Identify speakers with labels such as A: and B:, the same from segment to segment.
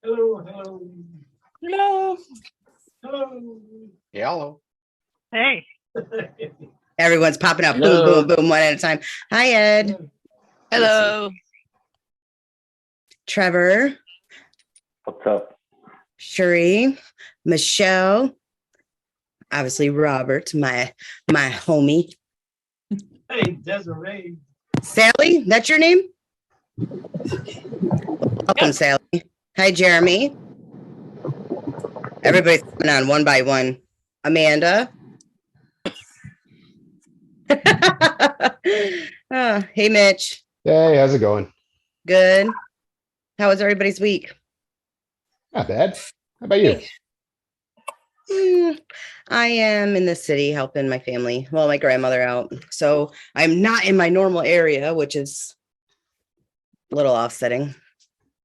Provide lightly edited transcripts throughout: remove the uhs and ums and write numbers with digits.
A: Hello, hello.
B: Hello.
A: Hello.
C: Hello.
B: Hey.
D: Everyone's popping up.
C: Hello.
D: Boom, boom, boom, one at a time. Hi, Ed.
C: Hello.
D: Trevor.
E: What's up?
D: Sheree. Michelle. Obviously, Robert, my homie.
A: Hey, Desiree.
D: Sally, that's your name? Welcome, Sally. Hi, Jeremy. Everybody's coming on one by one. Amanda. Hey, Mitch.
C: Hey, how's it going?
D: Good. How was everybody's week?
C: Not bad. How about you?
D: I am in the city helping my family, well, my grandmother out. So I'm not in my normal area, which is a little offsetting.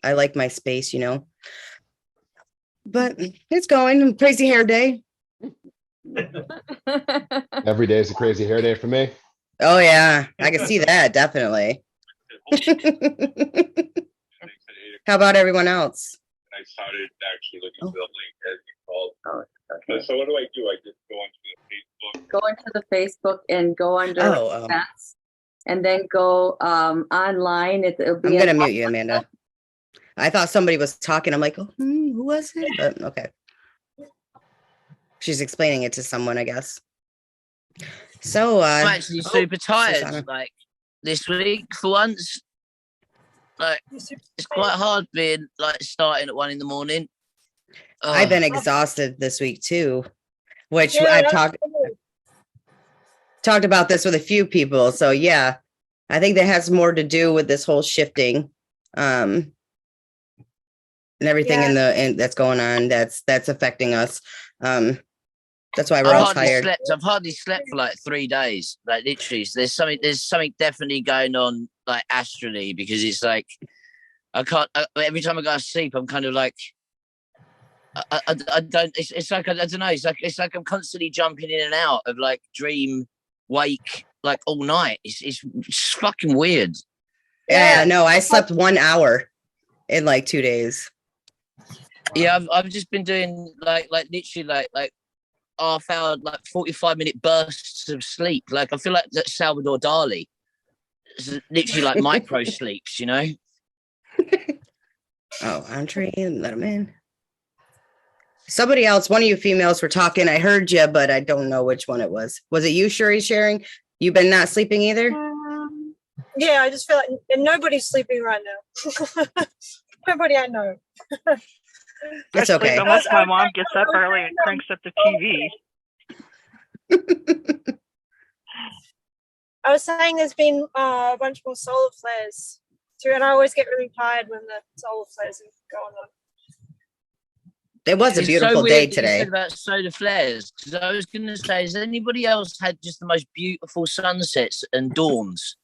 D: I like my space, but it's going. Crazy hair day.
C: Every day is a crazy hair day for me.
D: Oh, yeah, I can see that. Definitely. How about everyone else?
F: I started actually looking for the link as you called.
G: Oh, okay.
F: So what do? I just go onto the Facebook.
G: Go into the Facebook and go under events, and then go online. It'll be.
D: I'm gonna mute you, Amanda. I thought somebody was talking. I'm like, who was it? But okay. She's explaining it to someone, I guess. So
H: I'm actually super tired,
D: Susanna.
H: like this week for once. Like it's quite hard being like starting at 1 a.m.
D: I've been exhausted this week too, which I've talked about this with a few people. So yeah, I think that has more to do with this whole shifting, and everything in that's going on. That's affecting us. That's why we're all tired.
H: I've hardly slept for like 3 days. Like literally, there's something definitely going on, like astrally, because it's like I can't. Every time I go to sleep, I'm kind of like I don't. It's like I don't know. It's like I'm constantly jumping in and out of like dream, wake, like all night. It's fucking weird.
D: Yeah, no, I slept 1 hour in like 2 days.
H: Yeah, I've just been doing like literally like half-hour, like 45-minute bursts of sleep. Like I feel like that Salvador Dali. It's literally like micro sleeps,
D: Oh, Andre, let him in. Somebody else, one of you females were talking. I heard you, but I don't know which one it was. Was it you, Sheree, sharing? You've been not sleeping either?
I: Yeah, I just feel like nobody's sleeping right now. Nobody I know.
D: It's okay.
B: Unless my mom gets up early and cranks up the TV.
I: I was saying there's been a bunch more solar flares too, and I always get really tired when the solar flares are going on.
D: It was a beautiful day today.
H: You said about solar flares, because I was going to say, has anybody else had just the most beautiful sunsets and dawns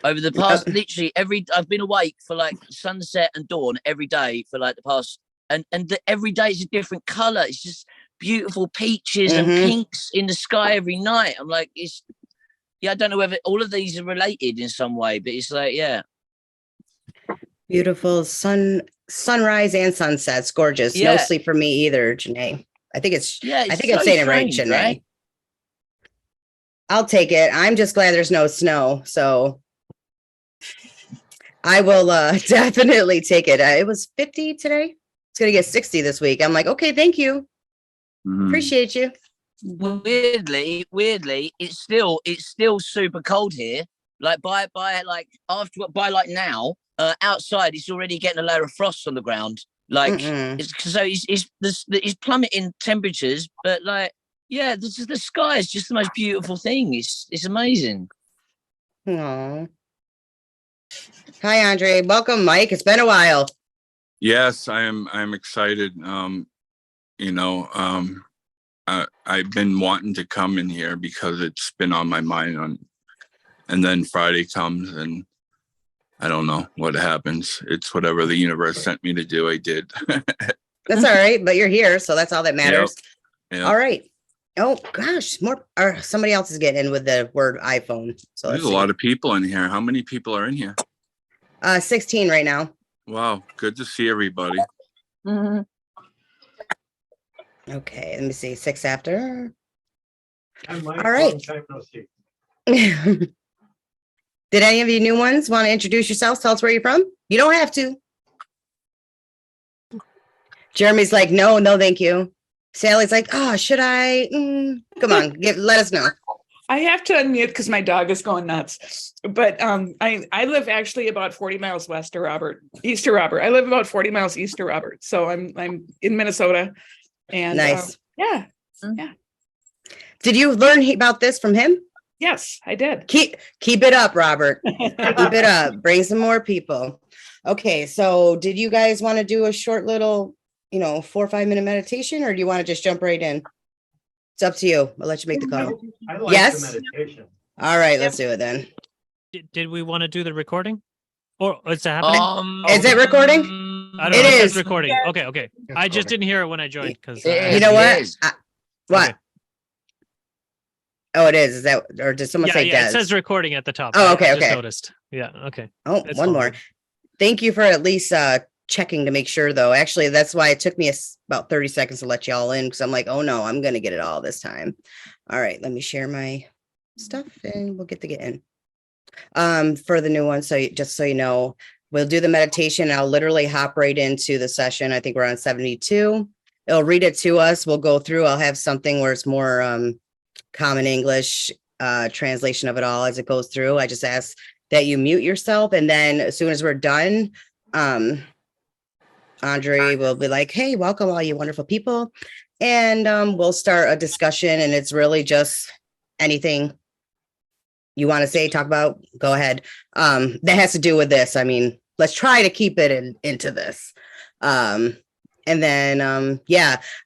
H: over the past? Literally I've been awake for like sunset and dawn every day for like the past, and every day is a different color. It's just beautiful peaches and pinks in the sky every night. I'm like, I don't know whether all of these are related in some way, but it's like, yeah.
D: Beautiful sunrise and sunsets, gorgeous.
H: Yeah.
D: No sleep for me either, Janae. I think I'm
H: so
D: saying it right,
H: strange,
D: Janae.
H: right?
D: I'll take it. I'm just glad there's no snow, so I will definitely take it. It was 50 today. It's gonna get 60 this week. I'm like, okay, thank you. Appreciate you.
H: Weirdly, it's still super cold here. Like by now, outside it's already getting a layer of frost on the ground. Like it's plummeting temperatures, but like the sky is just the most beautiful thing. It's amazing.
D: Aww. Hi, Andre. Welcome, Mike. It's been a while.
F: Yes, I'm excited. I've been wanting to come in here because it's been on my mind and then Friday comes and I don't know what happens. It's whatever the universe sent me to do. I did.
D: That's all right, but you're here, so that's all that matters.
F: Yep.
D: All right. Oh gosh, more or somebody else is getting in with the word iPhone. So
F: there's a lot of people in here. How many people are in here?
D: 16 right now.
F: Wow, good to see everybody.
G: Mhm.
D: Okay, let me see. 6 after.
A: I'm Mike.
D: All right.
A: Long time no see.
D: Did any of you new ones want to introduce yourselves? Tell us where you're from. You don't have to. Jeremy's like, no, thank you. Sally's like, oh, should I? Come on, let us know.
J: I have to unmute because my dog is going nuts. But I live actually about 40 miles east of Robert. I live about 40 miles east of Robert. So I'm in Minnesota. And
D: Nice.
J: Yeah.
D: Did you learn about this from him?
J: Yes, I did.
D: Keep it up, Robert. Keep it up. Bring some more people. Okay, so did you guys want to do a short little, 4 or 5 minute meditation, or do you want to just jump right in? It's up to you. I'll let you make the call.
A: I like
D: Yes?
A: the meditation.
D: All right, let's do it then.
K: Did we want to do the recording? Or is it happening?
D: Is it recording?
K: I don't know.
D: It
K: It
D: is.
K: says recording. Okay. I just didn't hear it when I joined because
H: It
D: You know what?
H: is.
D: What?
K: Okay.
D: Oh, it is. Is that, or did someone say
K: it
D: Des?
K: says recording at the top.
D: Oh,
K: I
D: okay,
K: just
D: okay.
K: noticed. Yeah, okay.
D: Oh,
K: It's
D: one
K: all
D: more.
K: good.
D: Thank you for at least checking to make sure, though. Actually, that's why it took me about 30 seconds to let y'all in, because I'm like, oh no, I'm going to get it all this time. All right, let me share my stuff and we'll get to get in. For the new one, just so you know, we'll do the meditation. I'll literally hop right into the session. I think we're on 72. It'll read it to us. We'll go through. I'll have something where it's more common English translation of it all as it goes through. I just ask that you mute yourself, and then as soon as we're done, Andre will be like, hey, welcome all you wonderful people, and we'll start a discussion, and it's really just anything you want to say, talk about, go ahead. That has to do with this. I mean, let's try to keep it into this. And then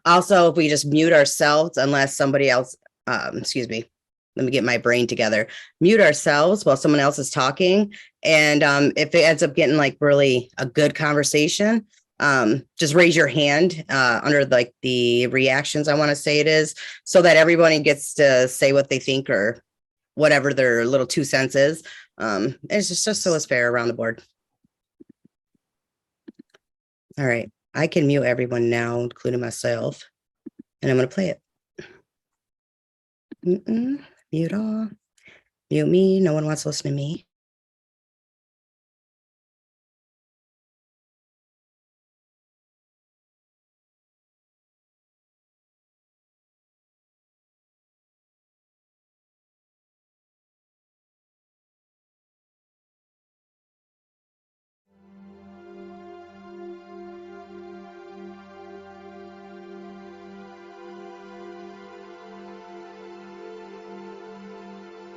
D: also if we just mute ourselves, unless somebody else, excuse me, let me get my brain together, mute ourselves while someone else is talking. And if it ends up getting like really a good conversation, just raise your hand under like the reactions, I want to say it is, so that everybody gets to say what they think or whatever their little 2 cents is. It's just so it's fair around the board. All right, I can mute everyone now, including myself, and I'm going to play it. Mute all. Mute me. No one wants to listen to me.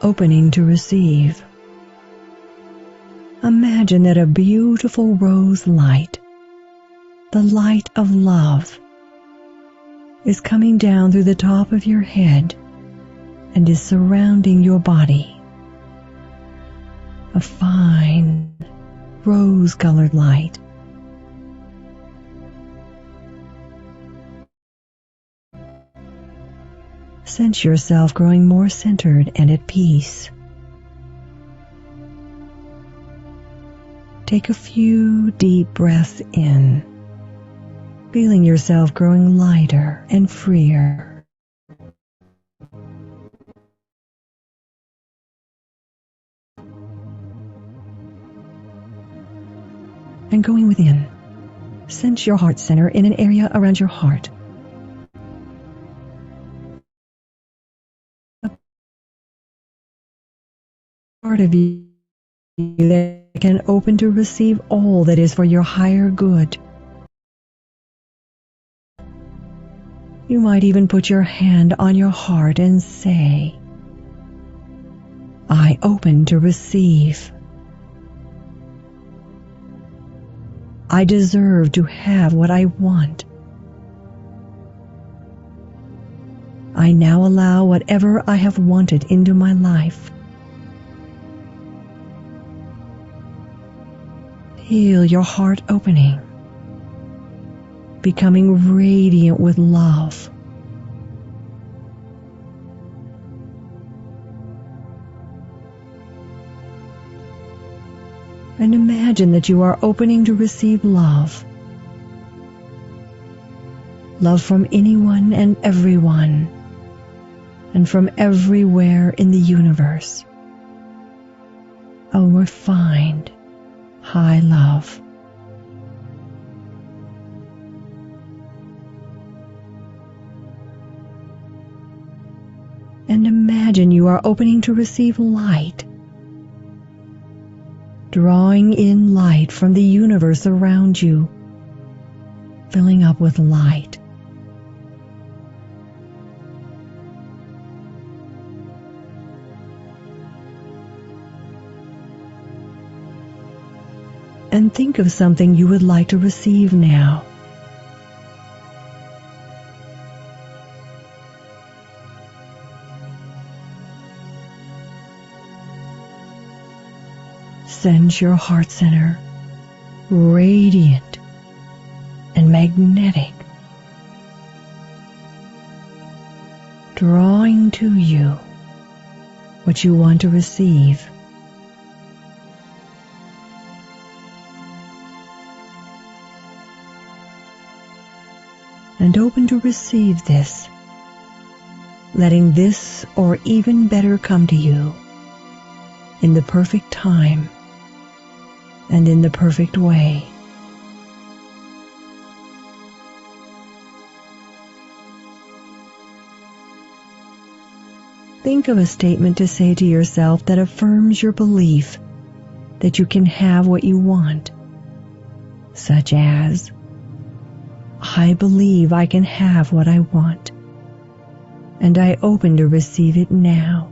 L: Opening to receive. Imagine that a beautiful rose light, the light of love, is coming down through the top of your head and is surrounding your body. A fine, rose-colored light. Sense yourself growing more centered and at peace. Take a few deep breaths in, feeling yourself growing lighter and freer. And going within, sense your heart center in an area around your heart. Part of you that can open to receive all that is for your higher good. You might even put your hand on your heart and say, I open to receive. I deserve to have what I want. I now allow whatever I have wanted into my life. Feel your heart opening, becoming radiant with love. And imagine that you are opening to receive love. love from anyone and everyone, and from everywhere in the universe. A refined, high love. And imagine you are opening to receive light, drawing in light from the universe around you, filling up with light. And think of something you would like to receive now. Sense your heart center, radiant and magnetic, drawing to you what you want to receive. And open to receive this, letting this or even better come to you in the perfect time and in the perfect way. Think of a statement to say to yourself that affirms your belief that you can have what you want, such as, I believe I can have what I want, and I open to receive it now.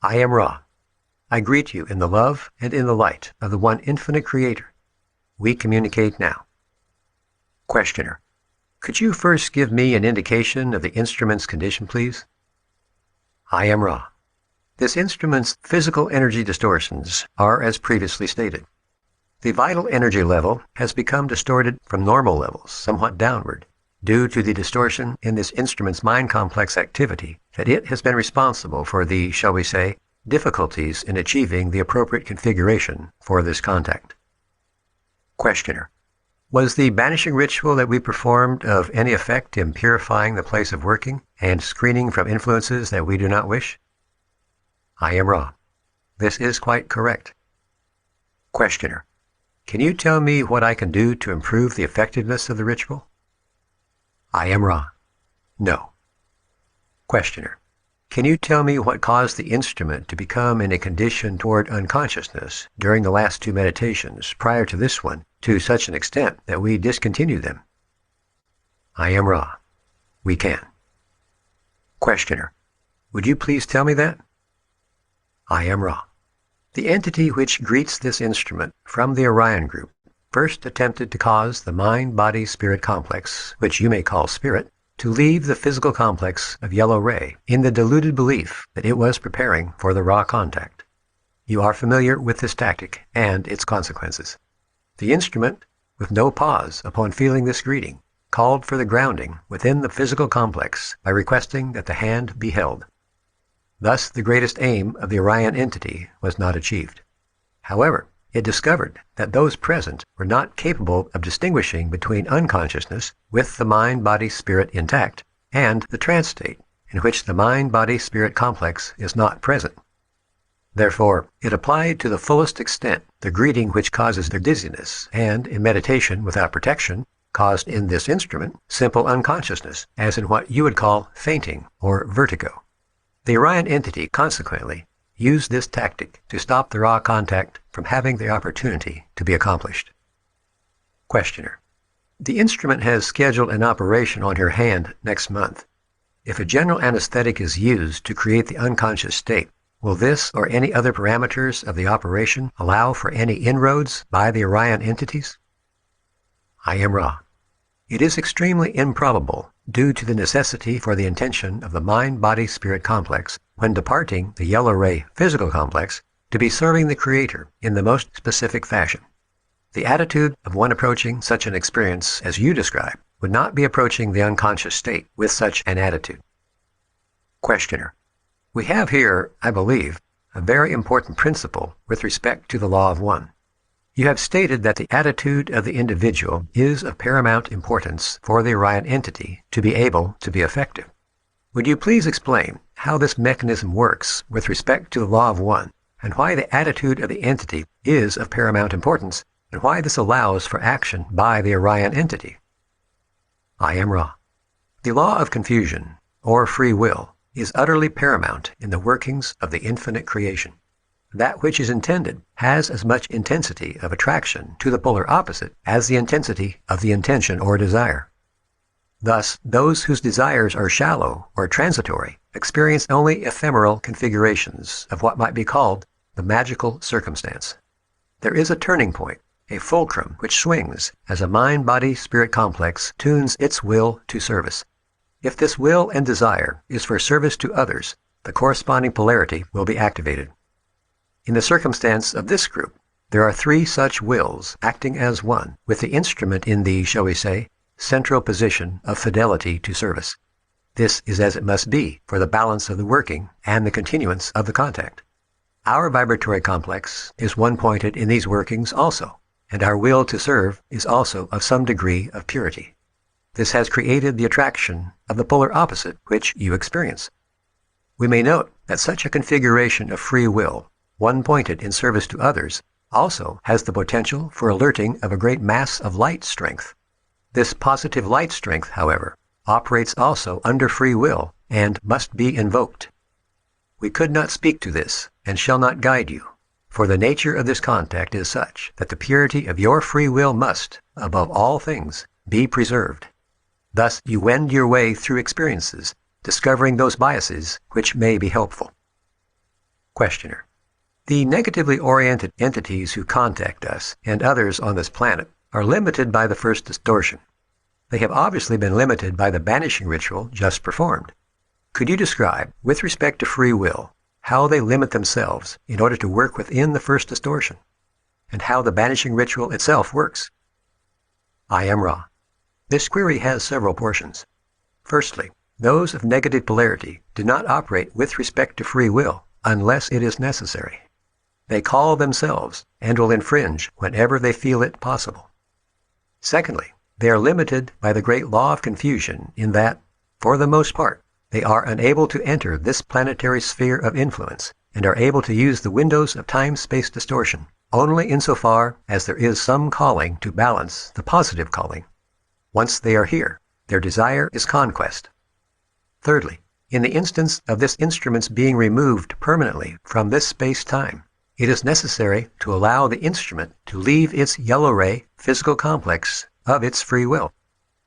M: I am Ra. I greet you in the love and in the light of the one infinite creator. We communicate now. Questioner. Could you first give me an indication of the instrument's condition, please? I am Ra. This instrument's physical energy distortions are as previously stated. The vital energy level has become distorted from normal levels, somewhat downward, due to the distortion in this instrument's mind complex activity that it has been responsible for the, shall we say, difficulties in achieving the appropriate configuration for this contact. Questioner. Was the banishing ritual that we performed of any effect in purifying the place of working and screening from influences that we do not wish? I am Ra. This is quite correct. Questioner. Can you tell me what I can do to improve the effectiveness of the ritual? I am Ra. No. Questioner. Can you tell me what caused the instrument to become in a condition toward unconsciousness during the last two meditations prior to this one to such an extent that we discontinued them? I am Ra. We can. Questioner. Would you please tell me that? I am Ra. The entity which greets this instrument from the Orion group first attempted to cause the mind-body-spirit complex, which you may call spirit, to leave the physical complex of yellow ray in the deluded belief that it was preparing for the Ra contact. You are familiar with this tactic and its consequences. The instrument, with no pause upon feeling this greeting, called for the grounding within the physical complex by requesting that the hand be held. Thus, the greatest aim of the Orion entity was not achieved. However, it discovered that those present were not capable of distinguishing between unconsciousness with the mind-body-spirit intact and the trance state in which the mind-body-spirit complex is not present. Therefore, it applied to the fullest extent the greeting which causes their dizziness and, in meditation without protection, caused in this instrument simple unconsciousness, as in what you would call fainting or vertigo. The Orion entity, consequently, used this tactic to stop the Ra contact from having the opportunity to be accomplished. Questioner. The instrument has scheduled an operation on your hand next month. If a general anesthetic is used to create the unconscious state, will this or any other parameters of the operation allow for any inroads by the Orion entities? I am Ra. it is extremely improbable, due to the necessity for the intention of the mind-body-spirit complex, when departing the yellow ray physical complex, to be serving the Creator in the most specific fashion. The attitude of one approaching such an experience as you describe would not be approaching the unconscious state with such an attitude. Questioner. We have here, I believe, a very important principle with respect to the law of one. You have stated that the attitude of the individual is of paramount importance for the Orion entity to be able to be effective. Would you please explain how this mechanism works with respect to the law of one, and why the attitude of the entity is of paramount importance, and why this allows for action by the Orion entity? I am Ra. The law of confusion, or free will, is utterly paramount in the workings of the infinite creation. That which is intended has as much intensity of attraction to the polar opposite as the intensity of the intention or desire. Thus, those whose desires are shallow or transitory experience only ephemeral configurations of what might be called the magical circumstance. There is a turning point, a fulcrum which swings as a mind-body-spirit complex tunes its will to service. If this will and desire is for service to others, the corresponding polarity will be activated. In the circumstance of this group, there are three such wills acting as one, with the instrument in the, shall we say, central position of fidelity to service. This is as it must be for the balance of the working and the continuance of the contact. Our vibratory complex is one-pointed in these workings also, and our will to serve is also of some degree of purity. This has created the attraction of the polar opposite which you experience. We may note that such a configuration of free will, one-pointed in service to others, also has the potential for alerting of a great mass of light strength. This positive light strength, however, operates also under free will and must be invoked. We could not speak to this and shall not guide you, for the nature of this contact is such that the purity of your free will must, above all things, be preserved. Thus you wend your way through experiences, discovering those biases which may be helpful. Questioner. The negatively oriented entities who contact us and others on this planet are limited by the first distortion. They have obviously been limited by the banishing ritual just performed. Could you describe, with respect to free will, how they limit themselves in order to work within the first distortion, and how the banishing ritual itself works? I am Ra. This query has several portions. Firstly, those of negative polarity do not operate with respect to free will unless it is necessary. They call themselves and will infringe whenever they feel it possible. Secondly, they are limited by the great law of confusion in that, for the most part, they are unable to enter this planetary sphere of influence and are able to use the windows of time-space distortion only insofar as there is some calling to balance the positive calling. Once they are here, their desire is conquest. Thirdly, in the instance of this instrument's being removed permanently from this space-time, it is necessary to allow the instrument to leave its yellow ray physical complex of its free will.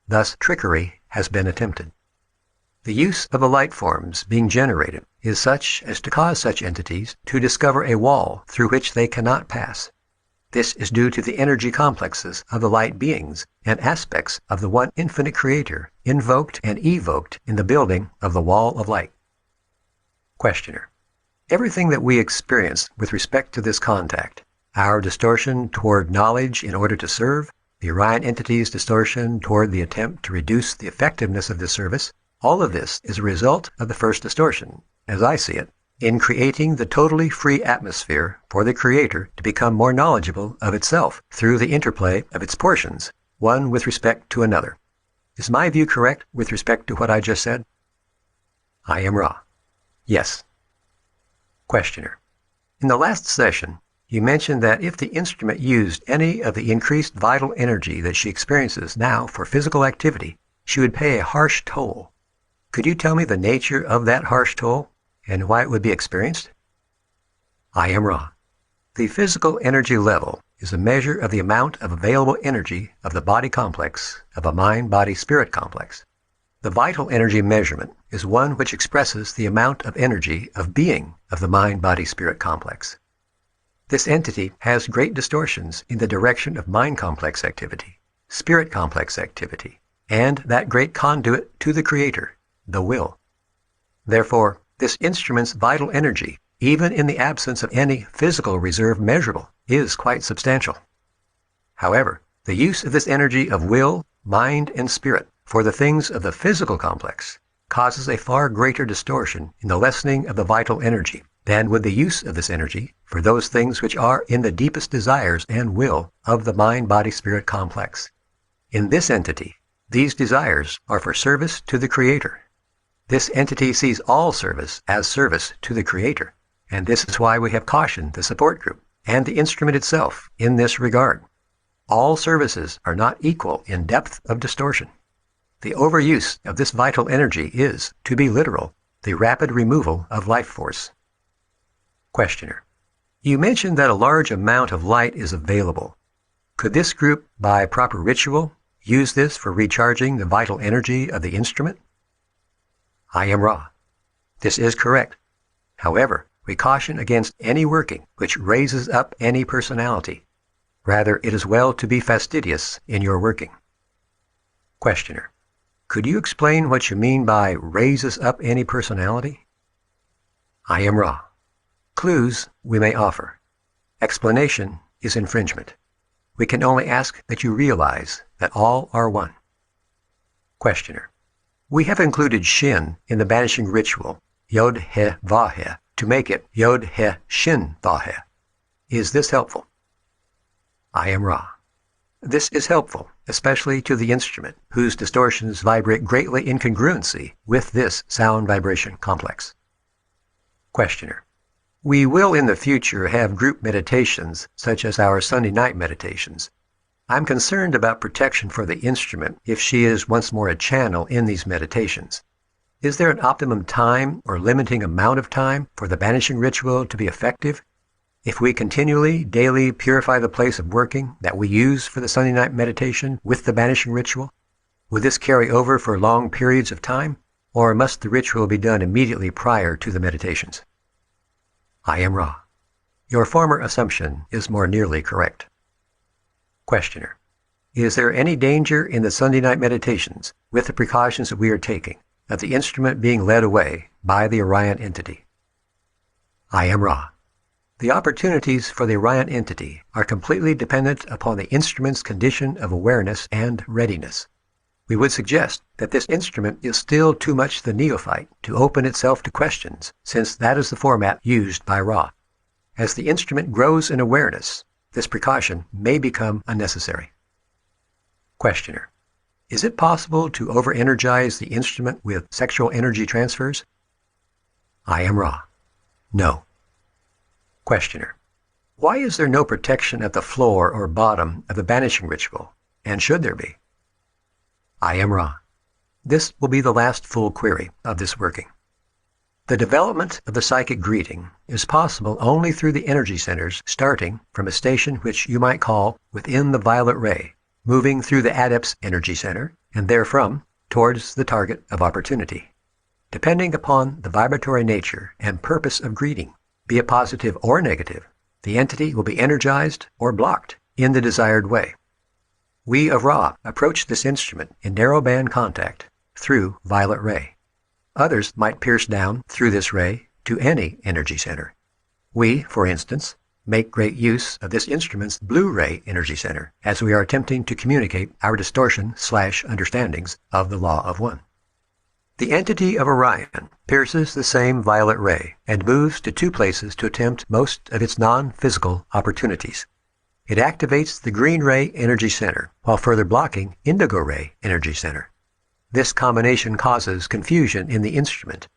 M: Thus, trickery has been attempted. The use of the light forms being generated is such as to cause such entities to discover a wall through which they cannot pass. This is due to the energy complexes of the light beings and aspects of the one infinite creator invoked and evoked in the building of the wall of light. Questioner. Everything that we experience with respect to this contact, our distortion toward knowledge in order to serve, the Orion entity's distortion toward the attempt to reduce the effectiveness of this service, all of this is a result of the first distortion, as I see it, in creating the totally free atmosphere for the Creator to become more knowledgeable of itself through the interplay of its portions, one with respect to another. Is my view correct with respect to what I just said? I am Ra. Yes. Questioner. In the last session, you mentioned that if the instrument used any of the increased vital energy that she experiences now for physical activity, she would pay a harsh toll. Could you tell me the nature of that harsh toll and why it would be experienced? I am Ra. The physical energy level is a measure of the amount of available energy of the body complex of a mind-body-spirit complex. The vital energy measurement is one which expresses the amount of energy of being of the mind-body-spirit complex. This entity has great distortions in the direction of mind complex activity, spirit complex activity, and that great conduit to the Creator, the will. Therefore, this instrument's vital energy, even in the absence of any physical reserve measurable, is quite substantial. However, the use of this energy of will, mind, and spirit for the things of the physical complex causes a far greater distortion in the lessening of the vital energy than would the use of this energy for those things which are in the deepest desires and will of the mind-body-spirit complex. In this entity, these desires are for service to the Creator. This entity sees all service as service to the Creator, and this is why we have cautioned the support group and the instrument itself in this regard. All services are not equal in depth of distortion. The overuse of this vital energy is, to be literal, the rapid removal of life force. Questioner: You mentioned that a large amount of light is available. Could this group, by proper ritual, use this for recharging the vital energy of the instrument? I am Ra. This is correct. However, we caution against any working which raises up any personality. Rather, it is well to be fastidious in your working. Questioner: Could you explain what you mean by raises up any personality? I am Ra. Clues we may offer. Explanation is infringement. We can only ask that you realize that all are one. Questioner: We have included Shin in the banishing ritual, Yod He Vahe, to make it Yod He Shin Vahe. Is this helpful? I am Ra. This is helpful, especially to the instrument, whose distortions vibrate greatly in congruency with this sound vibration complex. Questioner: We will in the future have group meditations, such as our Sunday night meditations. I'm concerned about protection for the instrument if she is once more a channel in these meditations. Is there an optimum time or limiting amount of time for the banishing ritual to be effective? If we continually, daily purify the place of working that we use for the Sunday night meditation with the banishing ritual, would this carry over for long periods of time, or must the ritual be done immediately prior to the meditations? I am Ra. Your former assumption is more nearly correct. Questioner: Is there any danger in the Sunday night meditations, with the precautions that we are taking, of the instrument being led away by the Orion entity? I am Ra. The opportunities for the Orion entity are completely dependent upon the instrument's condition of awareness and readiness. We would suggest that this instrument is still too much the neophyte to open itself to questions, since that is the format used by Ra. As the instrument grows in awareness, this precaution may become unnecessary. Questioner: Is it possible to over-energize the instrument with sexual energy transfers? I am Ra. No. Questioner: Why is there no protection at the floor or bottom of the banishing ritual, and should there be? I am Ra. This will be the last full query of this working. The development of the psychic greeting is possible only through the energy centers starting from a station which you might call within the violet ray, moving through the adept's energy center, and therefrom towards the target of opportunity. Depending upon the vibratory nature and purpose of greeting, be it positive or negative, the entity will be energized or blocked in the desired way. We of Ra approach this instrument in narrow band contact through violet ray. Others might pierce down through this ray to any energy center. We, for instance, make great use of this instrument's blue ray energy center as we are attempting to communicate our distortion/understandings of the law of one. The entity of Orion pierces the same violet ray and moves to two places to attempt most of its non-physical opportunities. It activates the green ray energy center while further blocking indigo ray energy center. This combination causes confusion in the instrument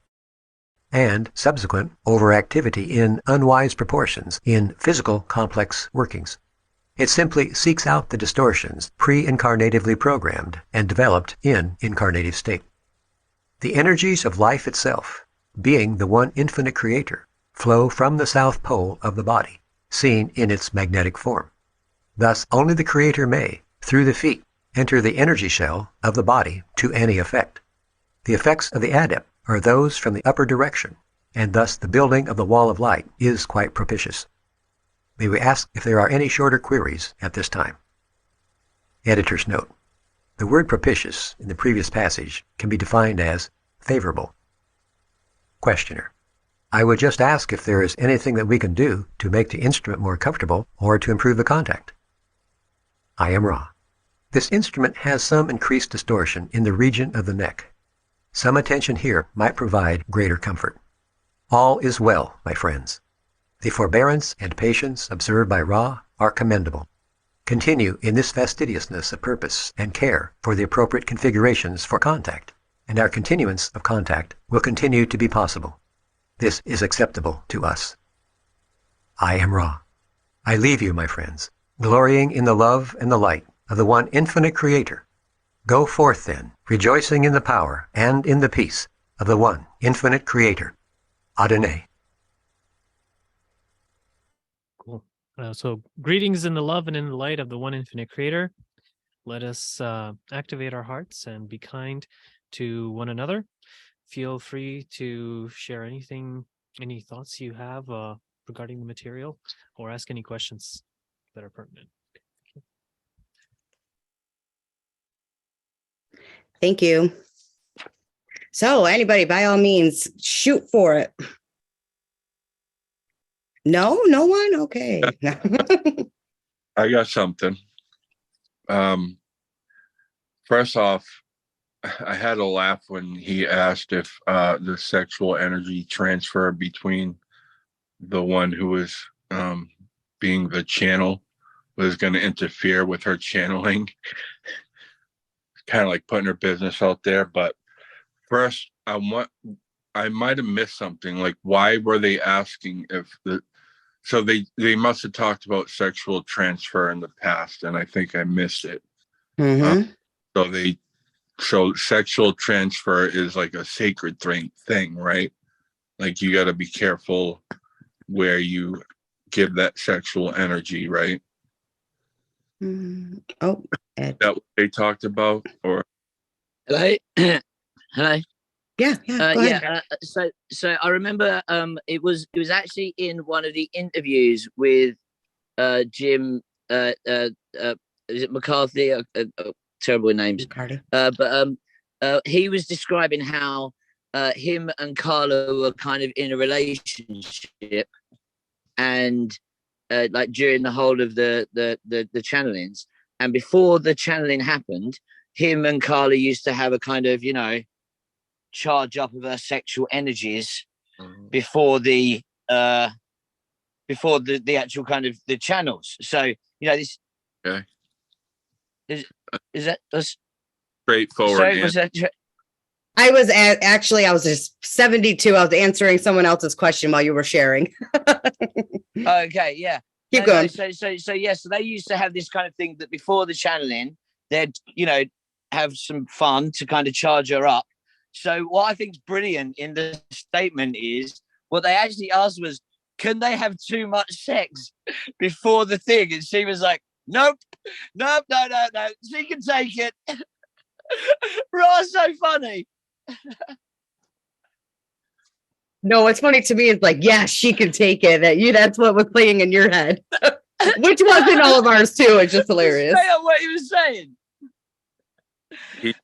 M: and subsequent overactivity in unwise proportions in physical complex workings. It simply seeks out the distortions pre-incarnatively programmed and developed in incarnative state. The energies of life itself, being the one infinite creator, flow from the south pole of the body, seen in its magnetic form. Thus, only the creator may, through the feet, enter the energy shell of the body to any effect. The effects of the adept are those from the upper direction, and thus the building of the wall of light is quite propitious. May we ask if there are any shorter queries at this time? Editor's note: The word propitious in the previous passage can be defined as favorable. Questioner. I would just ask if there is anything that we can do to make the instrument more comfortable or to improve the contact. I am Ra. This instrument has some increased distortion in the region of the neck. Some attention here might provide greater comfort. All is well, my friends. The forbearance and patience observed by Ra are commendable. Continue in this fastidiousness of purpose and care for the appropriate configurations for contact, and our continuance of contact will continue to be possible. This is acceptable to us. I am Ra. I leave you, my friends, glorying in the love and the light of the one infinite Creator. Go forth then, rejoicing in the power and in the peace of the one infinite Creator. Adonai.
K: Cool. So greetings in the love and in the light of the one infinite creator. Let us activate our hearts and be kind to one another. Feel free to share anything, any thoughts you have regarding the material, or ask any questions that are pertinent.
D: Thank you. So anybody, by all means, shoot for it. No one? Okay.
F: I got something. First off, I had a laugh when he asked if the sexual energy transfer between the one who was being the channel was going to interfere with her channeling. Kind of like putting her business out there. But first, I might have missed something. Like, why were they asking if so they must have talked about sexual transfer in the past, and I think I missed it.
D: Mm-hmm.
F: So sexual transfer is like a sacred thing, right? Like, you got to be careful where you give that sexual energy, right?
D: Mm-hmm. Oh, Ed.
F: That what they talked about, or
H: Hello. Hello.
D: Yeah. Go ahead.
H: So I remember it was actually in one of the interviews with Jim is it McCarthy? Terrible names. But he was describing how him and Carla were kind of in a relationship, and like during the whole of the channelings, and before the channeling happened, him and Carla used to have a kind of, charge up of her sexual energies before the actual kind of the channels. So this
F: okay.
H: Is that
F: straightforward?
H: Sorry, was that?
D: I was just 72. I was answering someone else's question while you were sharing.
H: Okay, yeah.
D: Keep going.
H: So they used to have this kind of thing that before the channeling, they'd have some fun to kind of charge her up. So what I think is brilliant in the statement is what they actually asked was, can they have too much sex before the thing? And she was like, nope, no. She can take it. Ra's so funny.
D: No, what's funny to me is like, yeah, she can take it. That's what was playing in your head, which wasn't all of ours too. It's just hilarious.
H: What he was saying.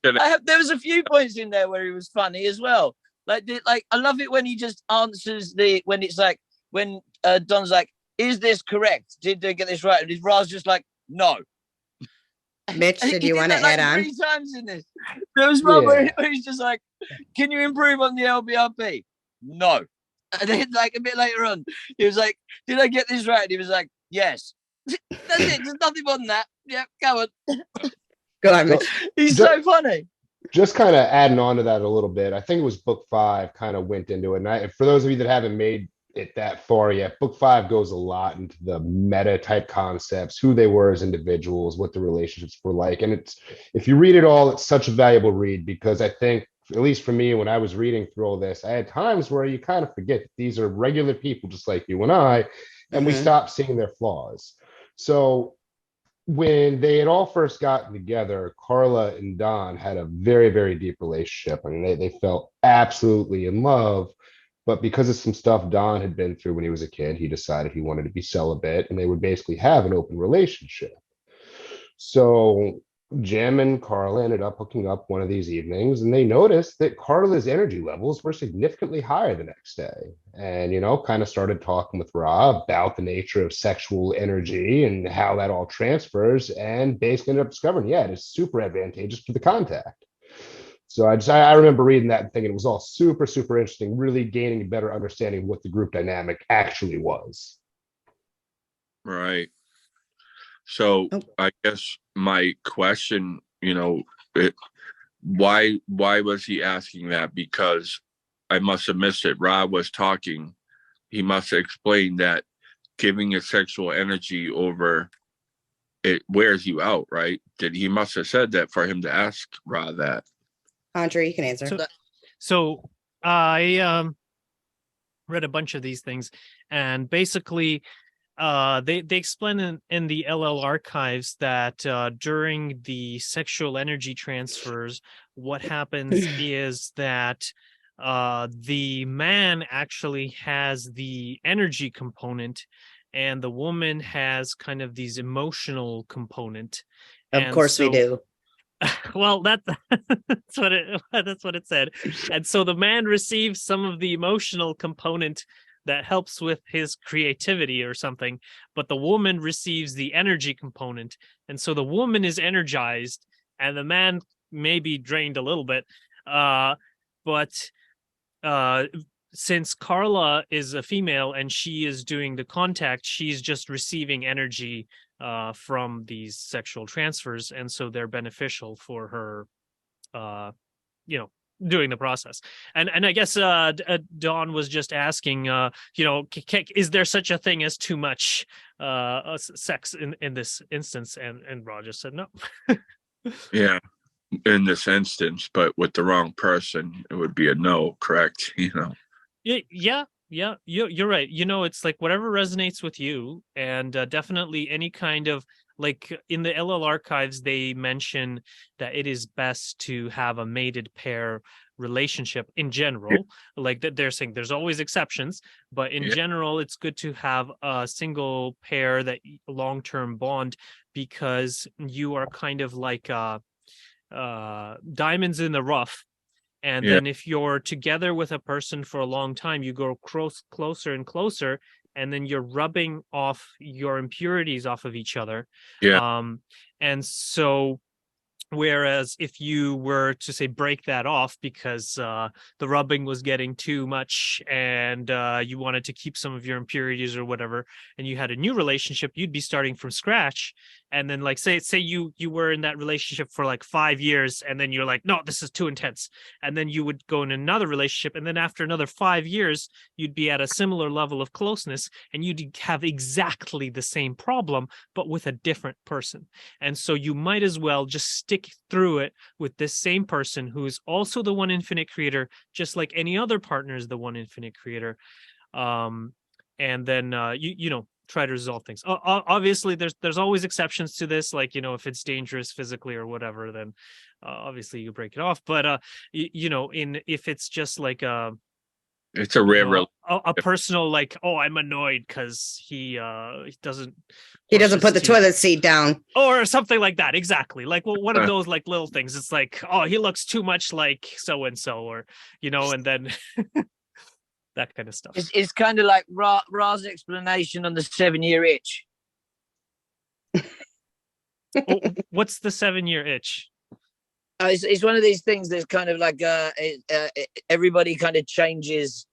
H: There was a few points in there where he was funny as well. Like I love it when he just answers when it's like when Don's like, "Is this correct? Did they get this right?" And Ra's just like, "No."
D: Mitch, did you want to add on?
H: 3 times in this. There was one where he's just like, "Can you improve on the LBRP?" No. And then like a bit later on, he was like, "Did I get this right?" And he was like, "Yes." That's it. There's nothing more than that. Yeah, go on.
D: Go on, Mitch.
H: He's so funny.
C: Just kind of adding on to that a little bit. I think it was book 5 kind of went into it. And for those of you that haven't made it that far yet, book 5 goes a lot into the meta type concepts, who they were as individuals, what the relationships were like. And if you read it all, it's such a valuable read, because I think, at least for me, when I was reading through all this, I had times where you kind of forget that these are regular people just like you and I, and we stop seeing their flaws. So when they had all first gotten together, Carla and Don had a very, very deep relationship. I mean, they felt absolutely in love, but because of some stuff Don had been through when he was a kid, he decided he wanted to be celibate, and they would basically have an open relationship. So Jim and Carla ended up hooking up one of these evenings, and they noticed that Carla's energy levels were significantly higher the next day. And, kind of started talking with Ra about the nature of sexual energy and how that all transfers, and basically ended up discovering, yeah, it is super advantageous for the contact. So I remember reading that and thinking it was all super, super interesting, really gaining a better understanding of what the group dynamic actually was.
F: Right. So I guess my question, why was he asking that? Because I must have missed it. Rob was talking. He must have explained that giving your sexual energy over, it wears you out, right? He must have said that for him to ask Rob that.
D: Andre, you can answer.
K: So I read a bunch of these things, and basically they explain in the LL archives that during the sexual energy transfers, what happens is that the man actually has the energy component, and the woman has kind of these emotional component.
D: Of course we do.
K: Well, that's what it said. And so the man receives some of the emotional component that helps with his creativity or something, but the woman receives the energy component. And so the woman is energized and the man may be drained a little bit. But since Carla is a female and she is doing the contact, she's just receiving energy from these sexual transfers, and so they're beneficial for her doing the process. And I guess Dawn was just asking, is there such a thing as too much sex in this instance? And Roger said no.
F: Yeah, in this instance, but with the wrong person, it would be a no, correct?
K: Yeah, you're right. It's like whatever resonates with you, and definitely any kind of, like in the LL archives, they mention that it is best to have a mated pair relationship in general. Like that, they're saying there's always exceptions, but in general, it's good to have a single pair, that long-term bond, because you are kind of like diamonds in the rough. And then if you're together with a person for a long time, you go closer and closer, and then you're rubbing off your impurities off of each other. And so whereas if you were to say break that off because the rubbing was getting too much and you wanted to keep some of your impurities or whatever, and you had a new relationship, you'd be starting from scratch. And then like say you were in that relationship for like 5 years, and then you're like, no, this is too intense. And then you would go in another relationship, and then after another 5 years, you'd be at a similar level of closeness, and you'd have exactly the same problem, but with a different person. And so you might as well just stick through it with this same person who is also the one infinite creator, just like any other partner is the one infinite creator. And then try to resolve things. Obviously there's always exceptions to this, like if it's dangerous physically or whatever, then obviously you break it off. But if it's just like
F: it's a rare
K: a personal, like, oh, I'm annoyed because he doesn't
D: put the toilet seat down
K: or something like that. Exactly. Like, well, one of those like little things. It's like, oh, he looks too much like so and so, or and then that kind of stuff.
H: It's kind of like Ra's explanation on the 7-year itch.
K: What's the 7-year itch?
H: It's one of these things that's kind of like everybody kind of changes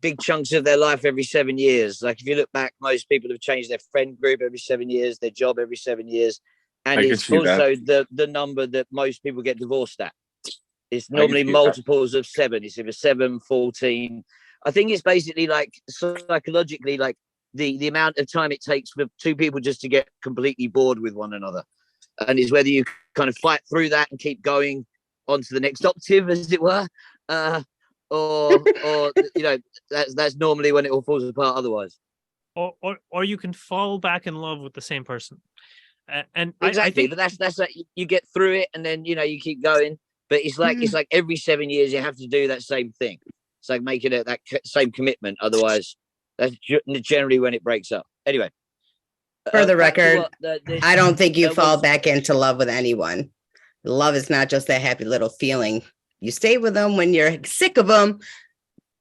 H: big chunks of their life every 7 years. Like if you look back, most people have changed their friend group every 7 years, their job every 7 years. And it's also the number that most people get divorced at. It's normally multiples of 7. It's either 7, 14. I think it's basically like psychologically like the amount of time it takes for two people just to get completely bored with one another. And it's whether you kind of fight through that and keep going on to the next octave, as it were, or that's normally when it all falls apart. Otherwise,
K: or you can fall back in love with the same person, and
H: exactly.
K: I think,
H: but that's like you get through it, and then you keep going. But it's like every 7 years you have to do that same thing. It's like making it that same commitment. Otherwise, that's generally when it breaks up. Anyway.
D: For the record, I don't think you fall back into love with anyone. Love is not just that happy little feeling. You stay with them when you're sick of them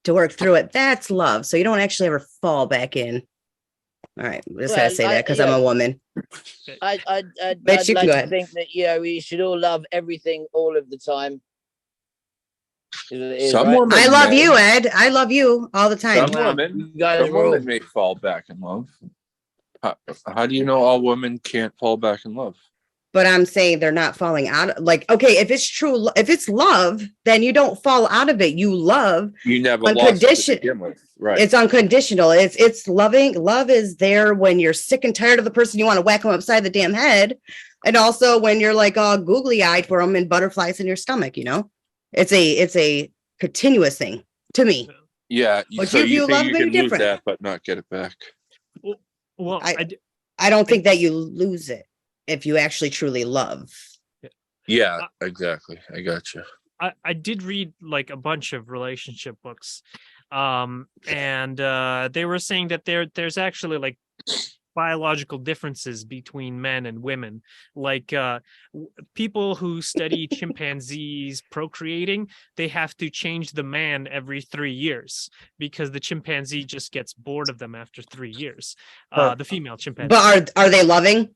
D: to work through it. That's love. So you don't actually ever fall back in. All right, I'm just gonna say that because I'm a woman.
H: I'd
D: Mitch, you
H: like
D: can go
H: to
D: ahead.
H: think that we should all love everything all of the time.
F: Some women
D: I love
F: may.
D: you, Ed. I love you all the time.
F: Some women may fall back in love. How do you know all women can't fall back in love?
D: But I'm saying they're not falling out. Like, okay, if it's true, if it's love, then you don't fall out of it. You love.
F: You never
D: on
F: lost it to
D: condition.
F: begin with. Right.
D: It's unconditional. It's loving. Love is there when you're sick and tired of the person, you want to whack them upside the damn head, and also when you're like all googly eyed for them and butterflies in your stomach. You know, it's a continuous thing to me.
F: Yeah.
D: But
F: So you
D: love
F: think you
D: them
F: can lose
D: different.
F: that, but not get it back?
K: Well,
D: I don't think that you lose it if you actually truly love.
F: Yeah, exactly. I got you.
K: I did read like a bunch of relationship books, and they were saying that there's actually like biological differences between men and women. Like people who study chimpanzees procreating, they have to change the man every 3 years because the chimpanzee just gets bored of them after 3 years. The female chimpanzee.
D: But are they loving?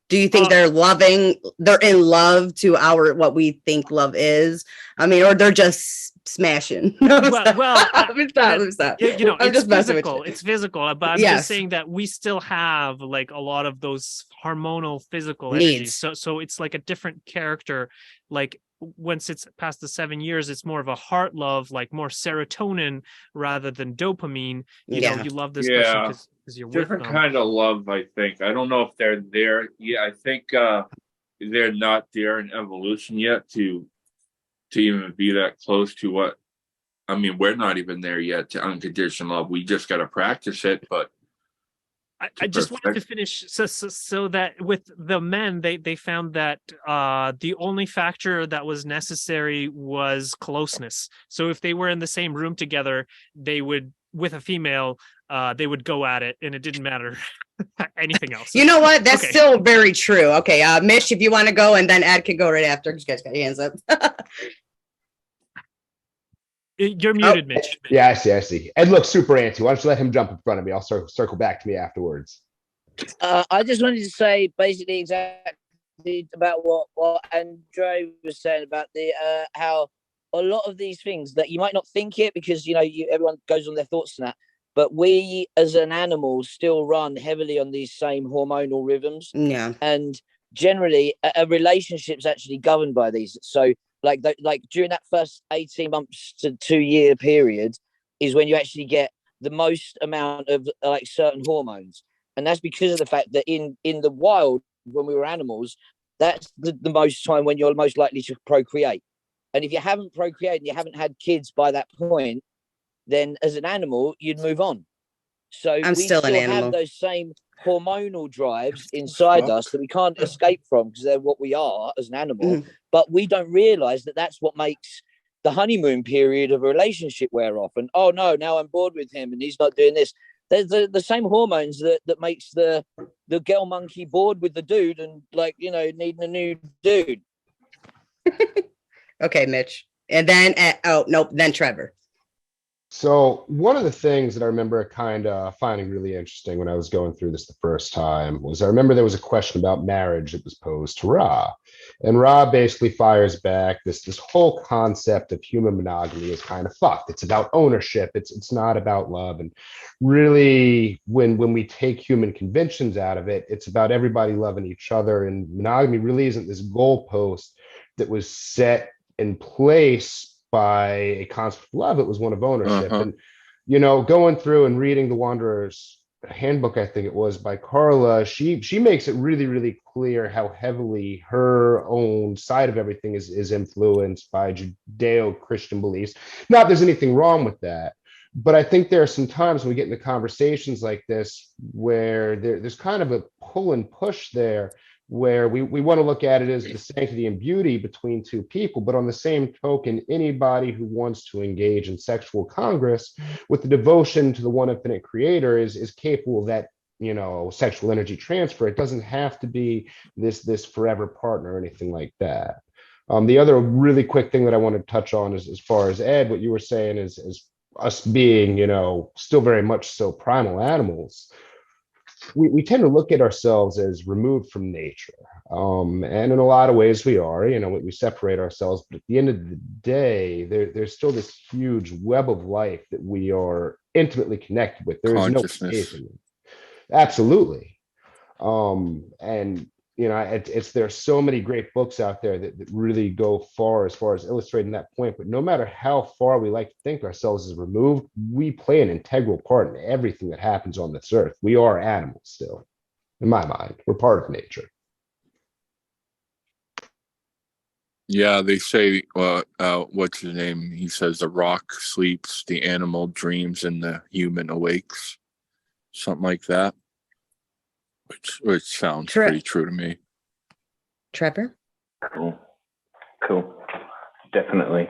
D: Do you think they're loving? They're in love to what we think love is. I mean, or they're just smashing.
K: Well,
D: stop.
K: You know,
D: I'm
K: it's
D: just messing with
K: physical.
D: you.
K: It's physical, but I'm
D: Yes.
K: just saying that we still have like a lot of those hormonal physical
D: Needs.
K: energies. So it's like a different character. Like once it's past the 7 years, it's more of a heart love, like more serotonin rather than dopamine. You know, you love this person because you're
F: different
K: with them.
F: kind of love. I think. I don't know if they're there. Yeah, I think they're not there in evolution yet to even be that close to what. I mean, we're not even there yet to unconditional love. We just got to practice it. But
K: I just wanted to finish so that with the men, they found that the only factor that was necessary was closeness. So if they were in the same room together, they would, with a female, they would go at it, and it didn't matter anything else.
D: You know what? That's
K: Okay.
D: still very true. Okay, Mish, if you want to go, and then Ed can go right after. You guys got your hands up.
K: You're muted, Mitch.
C: Yeah, I see. Ed looks super antsy. Why don't you let him jump in front of me? I'll circle back to me afterwards.
H: I just wanted to say basically exactly about what Andre was saying about the how a lot of these things that you might not think it because everyone goes on their thoughts and that, but we as an animal still run heavily on these same hormonal rhythms.
D: Yeah,
H: and generally a relationship's actually governed by these. So like during that first 18 months to 2 year period is when you actually get the most amount of like certain hormones. And that's because of the fact that in the wild, when we were animals, that's the most time when you're most likely to procreate. And if you haven't procreated and you haven't had kids by that point, then as an animal, you'd move on. So
D: I'm still an animal.
H: have those same hormonal drives inside us that we can't escape from because they're what we are as an animal. But we don't realize that that's what makes the honeymoon period of a relationship wear off. And oh no, now I'm bored with him and he's not doing this. There's the same hormones that makes the girl monkey bored with the dude and needing a new dude.
D: Okay, Mitch, and then then Trevor.
C: So one of the things that I remember kind of finding really interesting when I was going through this the first time was I remember there was a question about marriage that was posed to Ra. And Ra basically fires back this whole concept of human monogamy is kind of fucked. It's about ownership. It's not about love. And really, when we take human conventions out of it, it's about everybody loving each other. And monogamy really isn't this goalpost that was set in place by a concept of love. It was one of ownership. And going through and reading the Wanderer's handbook, I think it was by Carla, she makes it really, really clear how heavily her own side of everything is influenced by Judeo-Christian beliefs. Not that there's anything wrong with that, but I think there are some times when we get into conversations like this where there's kind of a pull and push there, where we want to look at it as the sanctity and beauty between two people. But on the same token, anybody who wants to engage in sexual congress with the devotion to the one infinite creator is capable of that, sexual energy transfer. It doesn't have to be this forever partner or anything like that. The other really quick thing that I want to touch on is, as far as Ed, what you were saying is us being, still very much so primal animals. We tend to look at ourselves as removed from nature. And in a lot of ways we are, we separate ourselves, but at the end of the day, there's still this huge web of life that we are intimately connected with. There is no escaping it. Absolutely. And there's so many great books out there that really go far as illustrating that point. But no matter how far we like to think ourselves as removed, we play an integral part in everything that happens on this earth. We are animals still, in my mind. We're part of nature.
F: Yeah, they say, what's his name? He says the rock sleeps, the animal dreams, and the human awakes. Something like that. Which sounds pretty true to me.
D: Trevor?
E: Cool. Definitely.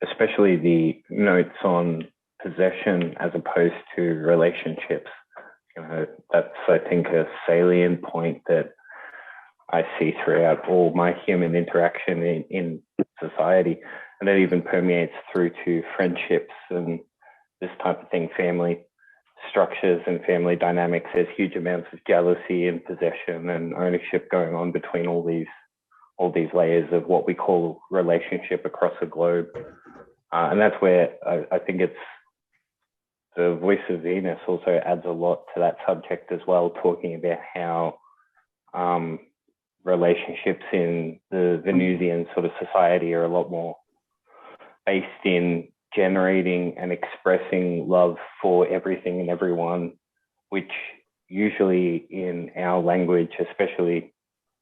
E: Especially the notes on possession as opposed to relationships. That's, I think, a salient point that I see throughout all my human interaction in society. And that even permeates through to friendships and this type of thing, family structures and family dynamics. There's huge amounts of jealousy and possession and ownership going on between all these layers of what we call relationship across the globe. And that's where I think it's the Voice of Venus also adds a lot to that subject as well, talking about how relationships in the Venusian sort of society are a lot more based in generating and expressing love for everything and everyone, which usually in our language, especially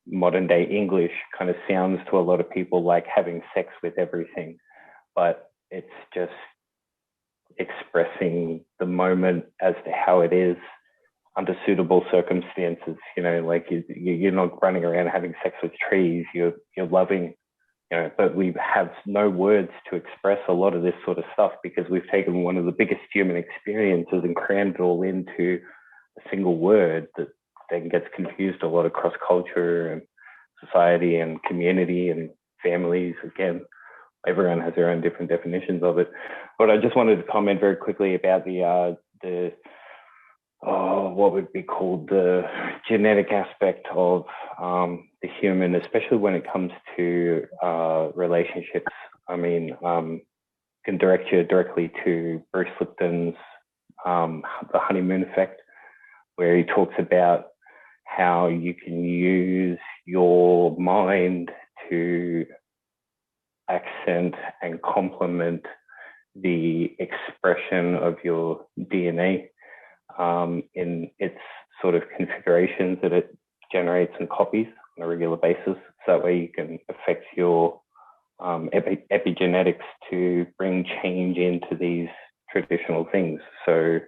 E: modern day English, kind of sounds to a lot of people like having sex with everything, but it's just expressing the moment as to how it is under suitable circumstances. Like you're not running around having sex with trees, you're loving. But we have no words to express a lot of this sort of stuff because we've taken one of the biggest human experiences and crammed it all into a single word that then gets confused a lot across culture and society and community and families. Again, everyone has their own different definitions of it. But I just wanted to comment very quickly about what would be called the genetic aspect of the human, especially when it comes to relationships. I mean, can direct you directly to Bruce Lipton's The Honeymoon Effect, where he talks about how you can use your mind to accent and complement the expression of your DNA in its sort of configurations that it generates and copies on a regular basis. So that way you can affect your epigenetics to bring change into these traditional things. So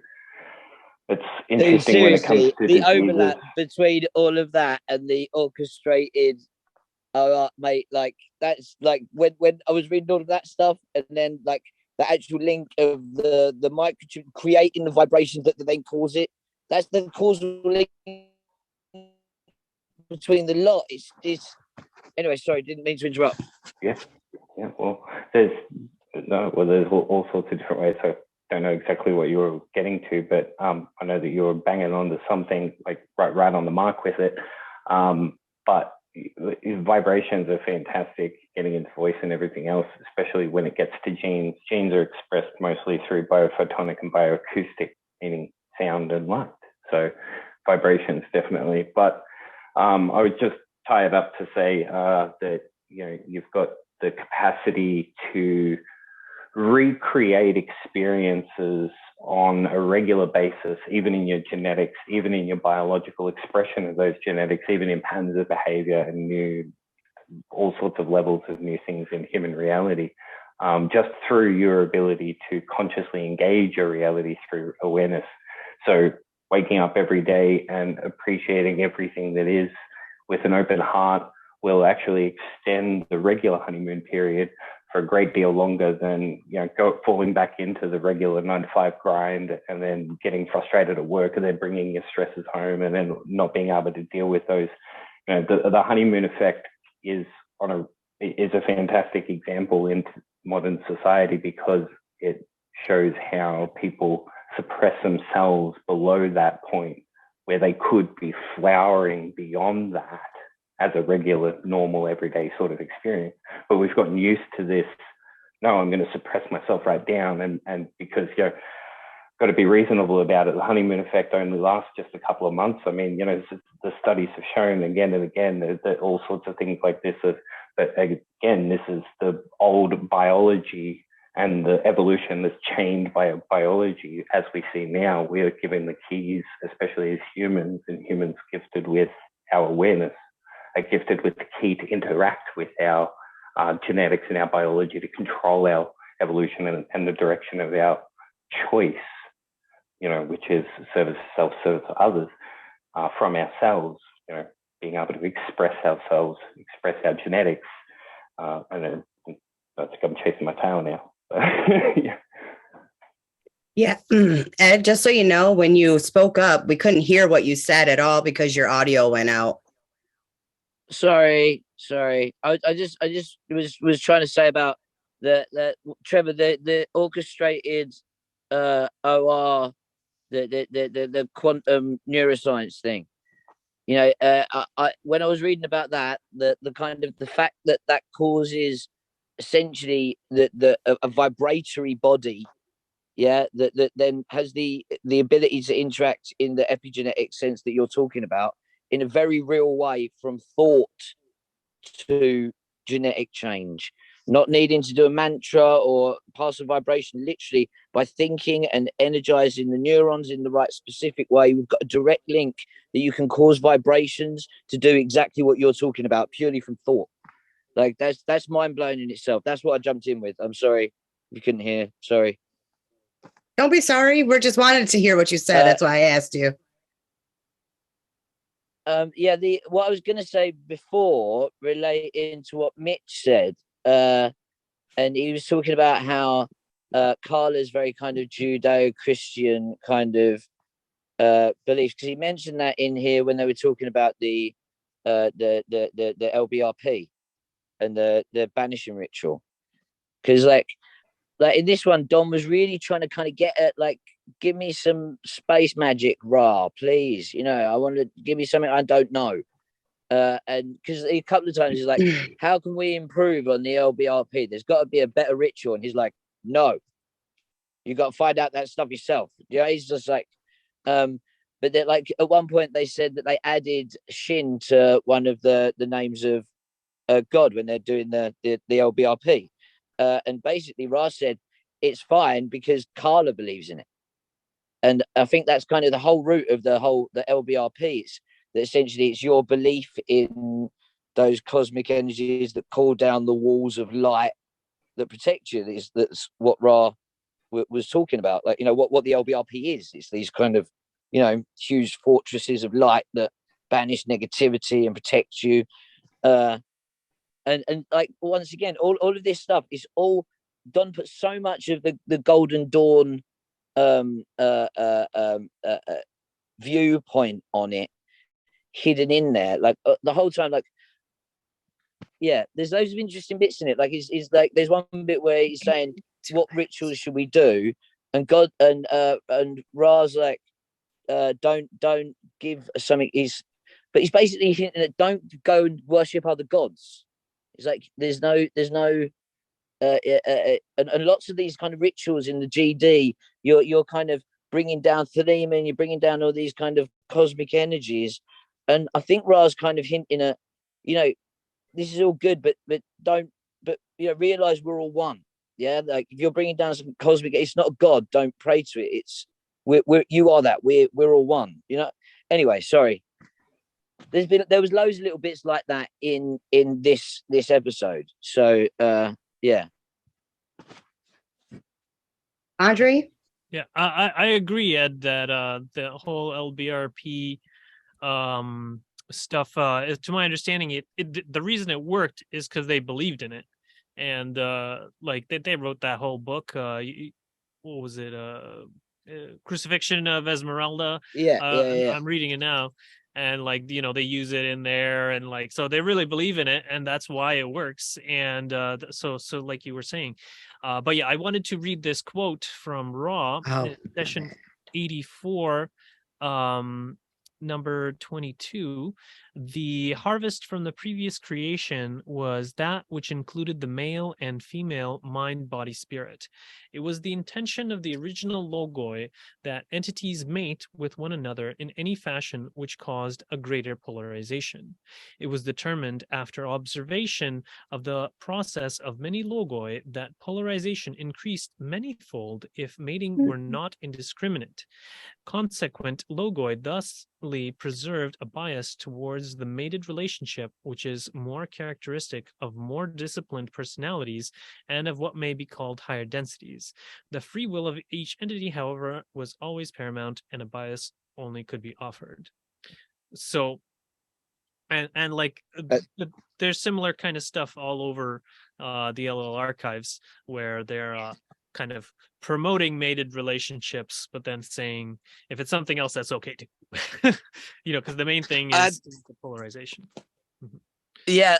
E: it's interesting when it comes to
H: the overlap between all of that and the orchestrated. Mate, like that's like when I was reading all of that stuff, and then like the actual link of the microchip creating the vibrations that then cause it. That's the causal link between the lot. It's anyway. Sorry, didn't mean to interrupt.
E: Yeah. Well, there's all sorts of different ways. So I don't know exactly what you were getting to, but I know that you were banging onto something like right on the mark with it. But vibrations are fantastic, getting into voice and everything else, especially when it gets to genes. Genes are expressed mostly through biophotonic and bioacoustic, meaning sound and light. So vibrations definitely. But I would just tie it up to say that you've got the capacity to recreate experiences on a regular basis, even in your genetics, even in your biological expression of those genetics, even in patterns of behavior and all sorts of levels of new things in human reality, just through your ability to consciously engage your reality through awareness. So waking up every day and appreciating everything that is with an open heart will actually extend the regular honeymoon period for a great deal longer than falling back into the regular 9-to-5 grind and then getting frustrated at work and then bringing your stresses home and then not being able to deal with those. The honeymoon effect is on a is a fantastic example in modern society because it shows how people suppress themselves below that point where they could be flowering beyond that as a regular, normal, everyday sort of experience. But we've gotten used to this, no, I'm going to suppress myself right down. And because, you know, got to be reasonable about it. The honeymoon effect only lasts just a couple of months. I mean, you know, the studies have shown again and again that all sorts of things like this are, but again, this is the old biology and the evolution that's chained by biology. As we see now, we are given the keys, especially as humans, and humans gifted with our awareness, are gifted with the key to interact with our genetics and our biology to control our evolution and the direction of our choice, you know, which is service, self-service to others, from ourselves, you know, being able to express ourselves, express our genetics. And then I think I'm chasing my tail now. Yeah.
D: Yeah. Ed, just so you know, when you spoke up, we couldn't hear what you said at all because your audio went out.
H: Sorry. I just was trying to say about the Trevor, the orchestrated OR, the quantum neuroscience thing. You know, I when I was reading about that, the kind of the fact that causes essentially a vibratory body, yeah, that then has the ability to interact in the epigenetic sense that you're talking about in a very real way, from thought to genetic change, not needing to do a mantra or pass a vibration, literally by thinking and energizing the neurons in the right specific way. We've got a direct link that you can cause vibrations to do exactly what you're talking about purely from thought. Like that's mind blowing in itself. That's what I jumped in with. I'm sorry you couldn't hear. Sorry.
D: Don't be sorry. We're just wanted to hear what you said. That's why I asked you.
H: Yeah, what I was going to say before, relating to what Mitch said, and he was talking about how Carla's very kind of Judeo-Christian kind of beliefs, because he mentioned that in here when they were talking about the LBRP and the banishing ritual, because like in this one, Don was really trying to kind of get at, like, give me some space magic, Ra, please. You know, I want to give me something I don't know. And because a couple of times he's like, how can we improve on the LBRP? There's got to be a better ritual. And he's like, no, you got to find out that stuff yourself. Yeah, he's just like, but they're like, at one point they said that they added Shin to one of the names of God when they're doing the LBRP. And basically Ra said it's fine because Carla believes in it. And I think that's kind of the whole root of the LBRP. Is that essentially it's your belief in those cosmic energies that call down the walls of light that protect you. That's what Ra was talking about. Like, you know, what the LBRP is. It's these kind of, you know, huge fortresses of light that banish negativity and protect you. And like, once again, all of this stuff is all Don put so much of the Golden Dawn viewpoint on it hidden in there, like the whole time. Like, yeah, there's loads of interesting bits in it. Like, is like there's one bit where he's saying, what rituals should we do? And God and Ra's like, don't give something. But he's basically hinting that don't go and worship other gods. It's like there's no and lots of these kind of rituals in the GD, you're kind of bringing down Thelema, and you're bringing down all these kind of cosmic energies. And I think Ra's kind of hinting at, you know, this is all good, but you know, realize we're all one. Yeah, like if you're bringing down some cosmic, it's not a god. Don't pray to it. It's you are that. We're all one. You know. Anyway, sorry. There was loads of little bits like that in this episode. So yeah.
D: Andre?
K: Yeah, I agree, Ed, that the whole LBRP stuff, to my understanding, the reason it worked is because they believed in it. And like they wrote that whole book. What was it? Crucifixion of Esmeralda.
H: Yeah.
K: I'm reading it now. and like, you know, they use it in there, and like, so they really believe in it, and that's why it works. And so like you were saying, but yeah, I wanted to read this quote from Raw, session 84, number 22. The harvest from the previous creation was that which included the male and female mind, body, spirit. It was the intention of the original logoi that entities mate with one another in any fashion which caused a greater polarization. It was determined after observation of the process of many logoi that polarization increased manyfold if mating were not indiscriminate. Consequent logoi thusly preserved a bias towards the mated relationship, which is more characteristic of more disciplined personalities and of what may be called higher densities. The free will of each entity, however, was always paramount, and a bias only could be offered. So, and like there's similar kind of stuff all over the LL archives, where they're kind of promoting mated relationships, but then saying if it's something else, that's okay too. You know, because the main thing is the polarization.
H: Yeah.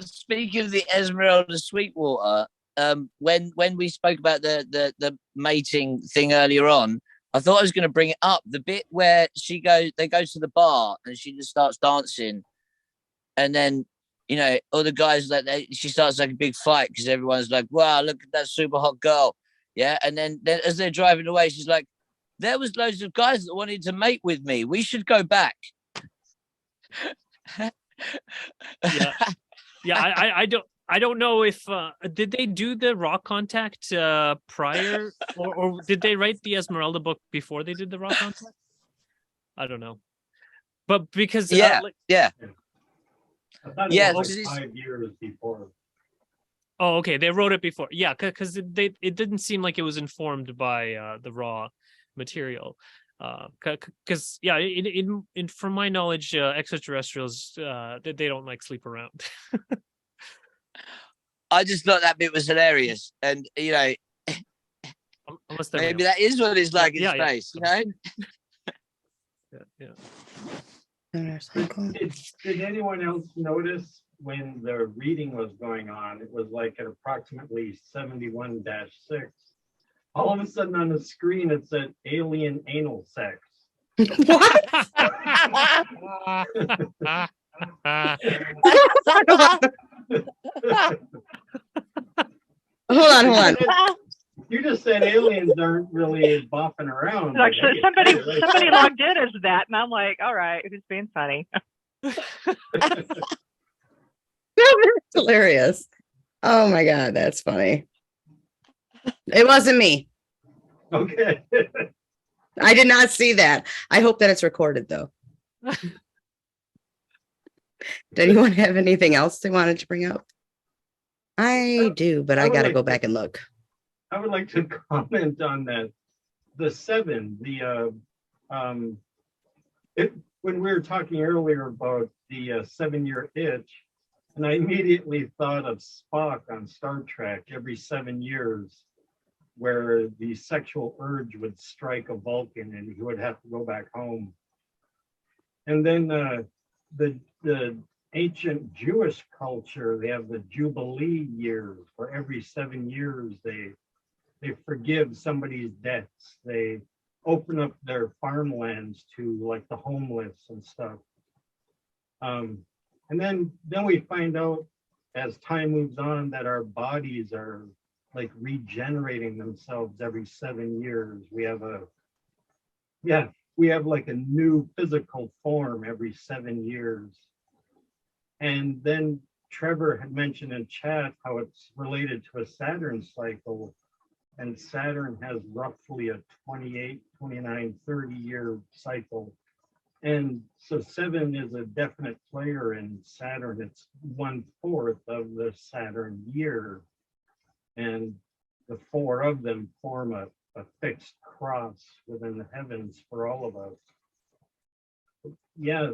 H: Speaking of the Esmeralda Sweetwater, when we spoke about the mating thing earlier on, I thought I was going to bring it up. The bit where they go to the bar and she just starts dancing, and then, you know, all the guys, like, she starts like a big fight because everyone's like, wow, look at that super hot girl. Yeah. And then as they're driving away, she's like, there was loads of guys that wanted to mate with me. We should go back.
K: Yeah. I don't know if did they do the Raw Contact prior, or did they write the Esmeralda book before they did the Raw Contact? I don't know. But because
H: yeah.
A: I thought it was like 5 years before.
K: Oh, okay. They wrote it before. Yeah, because it didn't seem like it was informed by the Raw material. Because yeah, in from my knowledge, extraterrestrials they don't like sleep around.
H: I just thought that bit was hilarious, and you know, maybe that is what it's like in space. You know.
A: Did anyone else notice when the reading was going on? It was like at approximately 71-6. All of a sudden on the screen it said alien anal sex.
D: What? Hold on.
A: You just said aliens aren't really boffing around.
B: Actually, somebody logged in as that, and I'm like, all right, who's being funny?
D: That's hilarious. Oh my God, that's funny. It wasn't me.
A: Okay.
D: I did not see that. I hope that it's recorded though. Did anyone have anything else they wanted to bring up? I do, but I got to go back and look.
A: I would like to comment on that. The 7, when we were talking earlier about the 7-year itch, and I immediately thought of Spock on Star Trek every 7 years, where the sexual urge would strike a Vulcan and he would have to go back home. And then the ancient Jewish culture, they have the Jubilee years, where every 7 years they forgive somebody's debts. They open up their farmlands to like the homeless and stuff. And then we find out as time moves on that our bodies are like regenerating themselves every 7 years. We have like a new physical form every 7 years. And then Trevor had mentioned in chat how it's related to a Saturn cycle. And Saturn has roughly a 28, 29, 30-year cycle. And so 7 is a definite player in Saturn. It's 1/4 of the Saturn year. And the 4 of them form a fixed cross within the heavens for all of us. Yeah,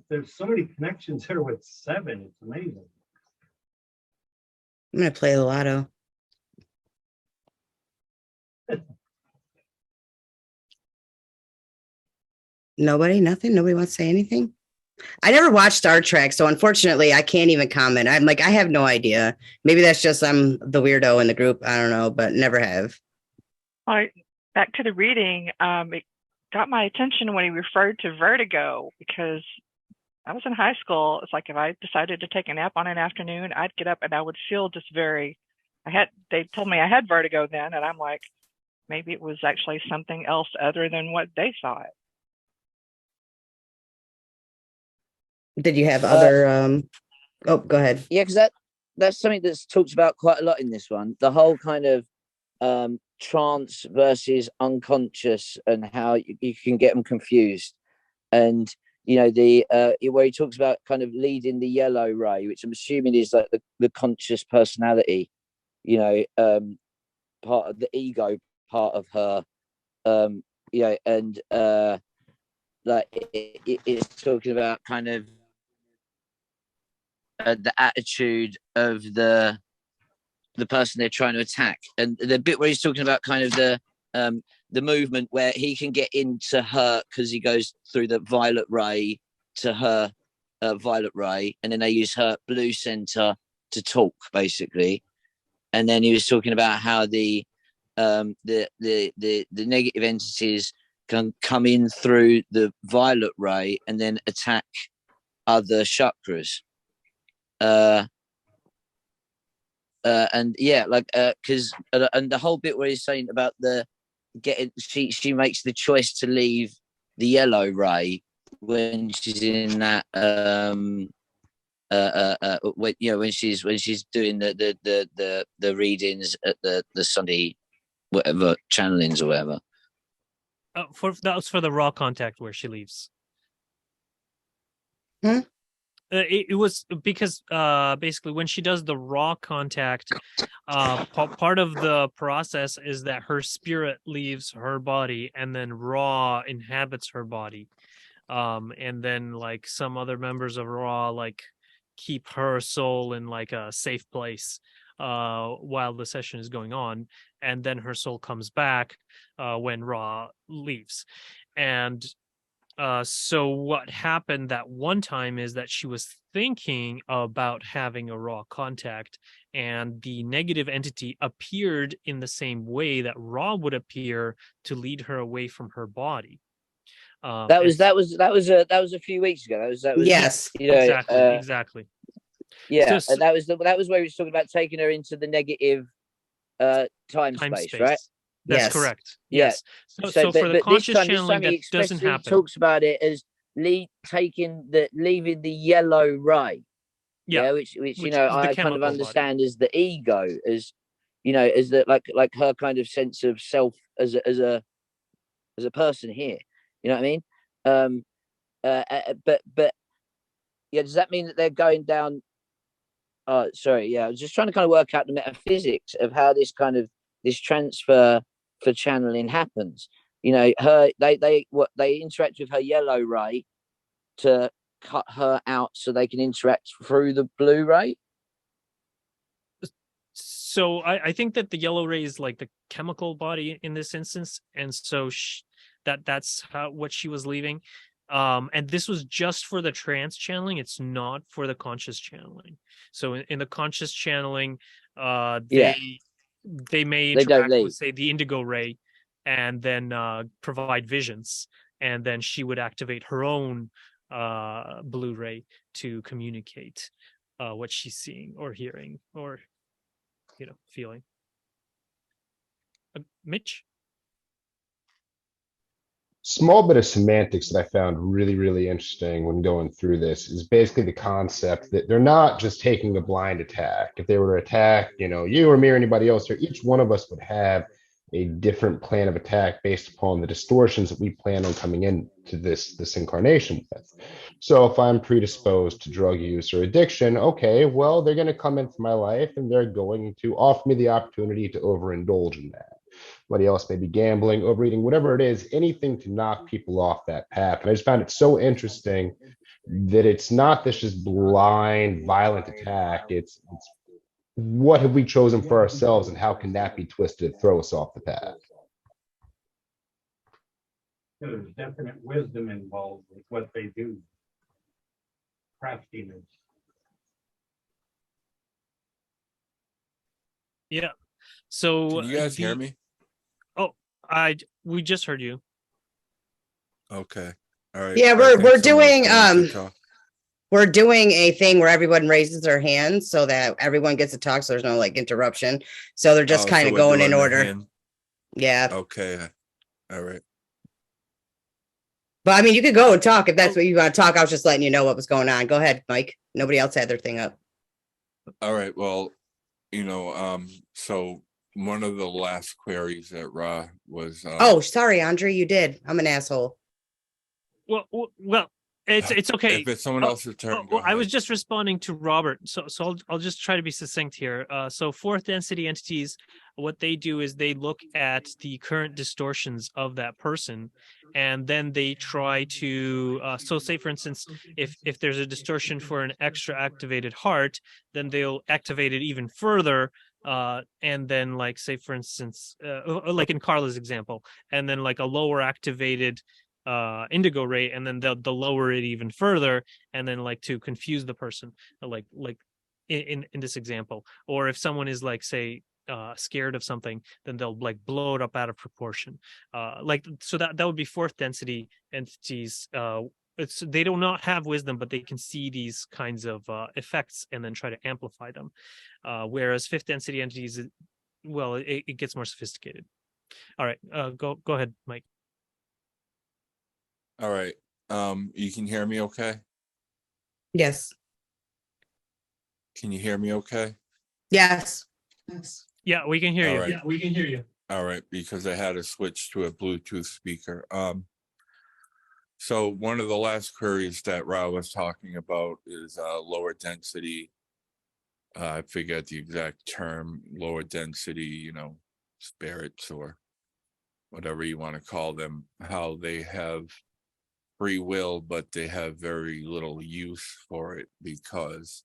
A: there's so many connections here with 7. It's amazing.
D: I'm going to play the lotto. Nothing. Nobody wants to say anything. I never watched Star Trek, so unfortunately, I can't even comment. I'm like, I have no idea. Maybe that's just I'm the weirdo in the group. I don't know, but never have.
B: All right, back to the reading. It got my attention when he referred to vertigo because I was in high school. It's like if I decided to take a nap on an afternoon, I'd get up and I would feel just they told me I had vertigo then, and I'm like, maybe it was actually something else other than what they thought.
D: Did you have other oh, go ahead.
H: Yeah, because that's something that's talked about quite a lot in this one. The whole kind of trance versus unconscious and how you can get them confused. And the where he talks about kind of leading the yellow ray, which I'm assuming is like the conscious personality, part of the ego part of her, and like it's talking about kind of the attitude of the person they're trying to attack, and the bit where he's talking about kind of the movement where he can get into her because he goes through the violet ray to her violet ray, and then they use her blue center to talk basically. And then he was talking about how the negative entities can come in through the violet ray and then attack other chakras. And yeah, like because and the whole bit where he's saying about she makes the choice to leave the yellow ray when she's in that when she's doing the readings at the Sunday whatever channelings or whatever.
K: That was for the raw contact where she leaves. It was because basically when she does the raw contact, part of the process is that her spirit leaves her body and then raw inhabits her body, and then like some other members of raw like keep her soul in like a safe place while the session is going on, and then her soul comes back when raw leaves. And so what happened that one time is that she was thinking about having a raw contact, and the negative entity appeared in the same way that raw would appear to lead her away from her body.
H: That was a few weeks ago. That was
D: yes,
K: exactly.
H: Yeah, so, and that was where he was talking about taking her into the negative time space, right?
K: That's correct. Yes.
H: Yeah.
K: So for the conscious channeling, that doesn't happen.
H: Talks about it as leaving the yellow ray. Yeah, which I kind of understand body. As the ego, as as the like her kind of sense of self as a person here. You know what I mean? But yeah, does that mean that they're going down? Sorry, yeah, I was just trying to kind of work out the metaphysics of how this transfer for channeling happens. They interact with her yellow ray to cut her out so they can interact through the blue ray.
K: So I think that the yellow ray is like the chemical body in this instance, and so that's what she was leaving. And this was just for the trance channeling. It's not for the conscious channeling. So in the conscious channeling, they may interact with, say, the indigo ray, and then provide visions, and then she would activate her own blue ray to communicate what she's seeing or hearing or feeling. Mitch?
C: Small bit of semantics that I found really, really interesting when going through this is basically the concept that they're not just taking a blind attack. If they were to attack, you or me or anybody else, or each one of us would have a different plan of attack based upon the distortions that we plan on coming into this incarnation with. So if I'm predisposed to drug use or addiction, okay, well, they're going to come into my life and they're going to offer me the opportunity to overindulge in that. Somebody else may be gambling, overeating, whatever it is, anything to knock people off that path. And I just found it so interesting that it's not this just blind, violent attack. It's what have we chosen for ourselves, and how can that be twisted to throw us off the path?
A: there's definite wisdom involved with what they do. Craftiness.
K: Yeah. So
N: Can you guys hear me?
K: Oh, we just heard you.
N: Okay. All right.
D: Yeah,
N: I
D: we're
N: think someone's
D: doing
N: going to talk.
D: we're doing a thing where everyone raises their hands so that everyone gets to talk, so there's no like interruption. So they're just
N: Oh,
D: kind
N: so
D: of
N: we're
D: going in
N: doing the
D: order.
N: hand.
D: Yeah.
N: Okay. All right.
D: But I mean, you could go and talk if that's what you want to talk. I was just letting you know what was going on. Go ahead, Mike. Nobody else had their thing up.
N: All right. Well, so one of the last queries that Ra was.
D: Oh, sorry, Andre, you did. I'm an asshole.
K: Well, it's okay.
N: If it's someone else's turn, go
K: well, I was
N: ahead.
K: just responding to Robert, so I'll just try to be succinct here. So fourth density entities, what they do is they look at the current distortions of that person, and then they try to. So say for instance, if there's a distortion for an extra activated heart, then they'll activate it even further. And then like say for instance, like in Carla's example, and then like a lower activated indigo ray, and then they'll lower it even further, and then like to confuse the person, like in this example. Or if someone is like say scared of something, then they'll like blow it up out of proportion. So that would be fourth density entities. They do not have wisdom, but they can see these kinds of effects and then try to amplify them. Whereas fifth density entities, well, it gets more sophisticated. All right, go ahead, Mike.
N: All right. You can hear me okay?
D: Yes.
N: Can you hear me okay?
D: Yes.
K: Yeah, we can hear
N: All
K: you.
N: right.
K: Yeah, we can hear you.
N: All right, because I had to switch to a Bluetooth speaker. So one of the last queries that Ra was talking about is lower density. I forget the exact term, lower density, spirits or whatever you want to call them, how they have free will, but they have very little use for it because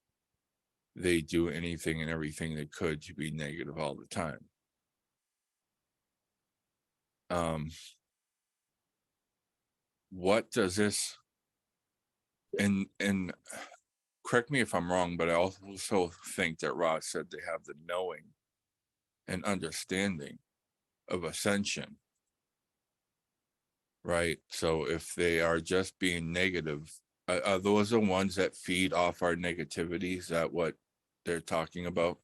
N: they do anything and everything they could to be negative all the time. What does this, and correct me if I'm wrong, but I also think that Ra said they have the knowing and understanding of ascension, right? So if they are just being negative, are those the ones that feed off our negativity? Is that what they're talking about?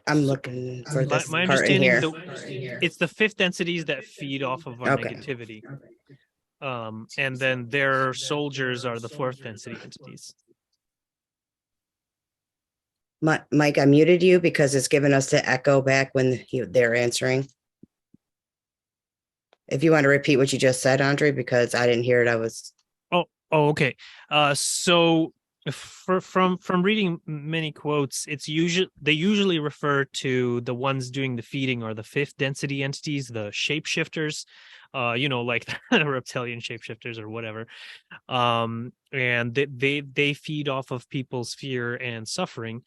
D: I'm looking for this
K: my
D: part in
K: understanding,
D: here.
K: it's the fifth densities that feed off of our
D: Okay.
K: negativity. And then their soldiers are the fourth density entities.
D: Mike, I muted you because it's giving us the echo back when they're answering. If you want to repeat what you just said, Andre, because I didn't hear it.
K: Okay. So from reading many quotes, they usually refer to the ones doing the feeding or the fifth density entities, the shapeshifters, like the reptilian shapeshifters or whatever. And they feed off of people's fear and suffering.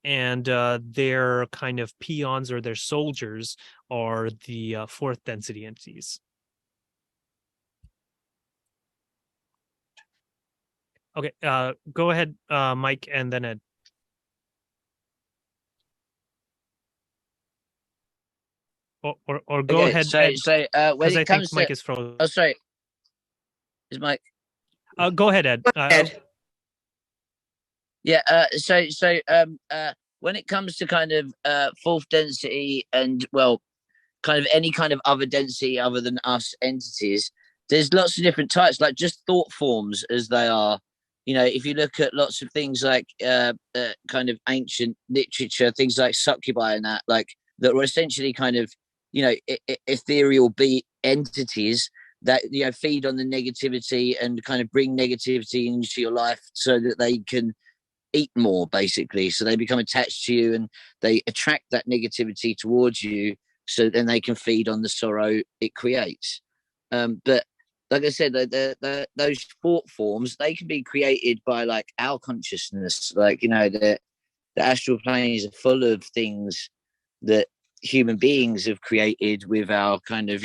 K: And their kind of peons or their soldiers are the fourth density entities. Okay, go ahead, Mike, and then Ed. Or go
H: Okay,
K: ahead.
H: so
K: Ed,
H: when it
K: I
H: comes
K: think Mike
H: to,
K: is frozen.
H: oh sorry, is Mike?
K: Go ahead, Ed.
D: Ed.
H: Yeah. When it comes to kind of fourth density and kind of any kind of other density other than us entities, there's lots of different types, like just thought forms as they are. If you look at lots of things like kind of ancient literature, things like succubi and that were essentially kind of, ethereal entities that, feed on the negativity and kind of bring negativity into your life so that they can eat more, basically. So they become attached to you and they attract that negativity towards you, so then they can feed on the sorrow it creates. But like I said, those thought forms, they can be created by like our consciousness, like, the astral planes are full of things that human beings have created with our kind of,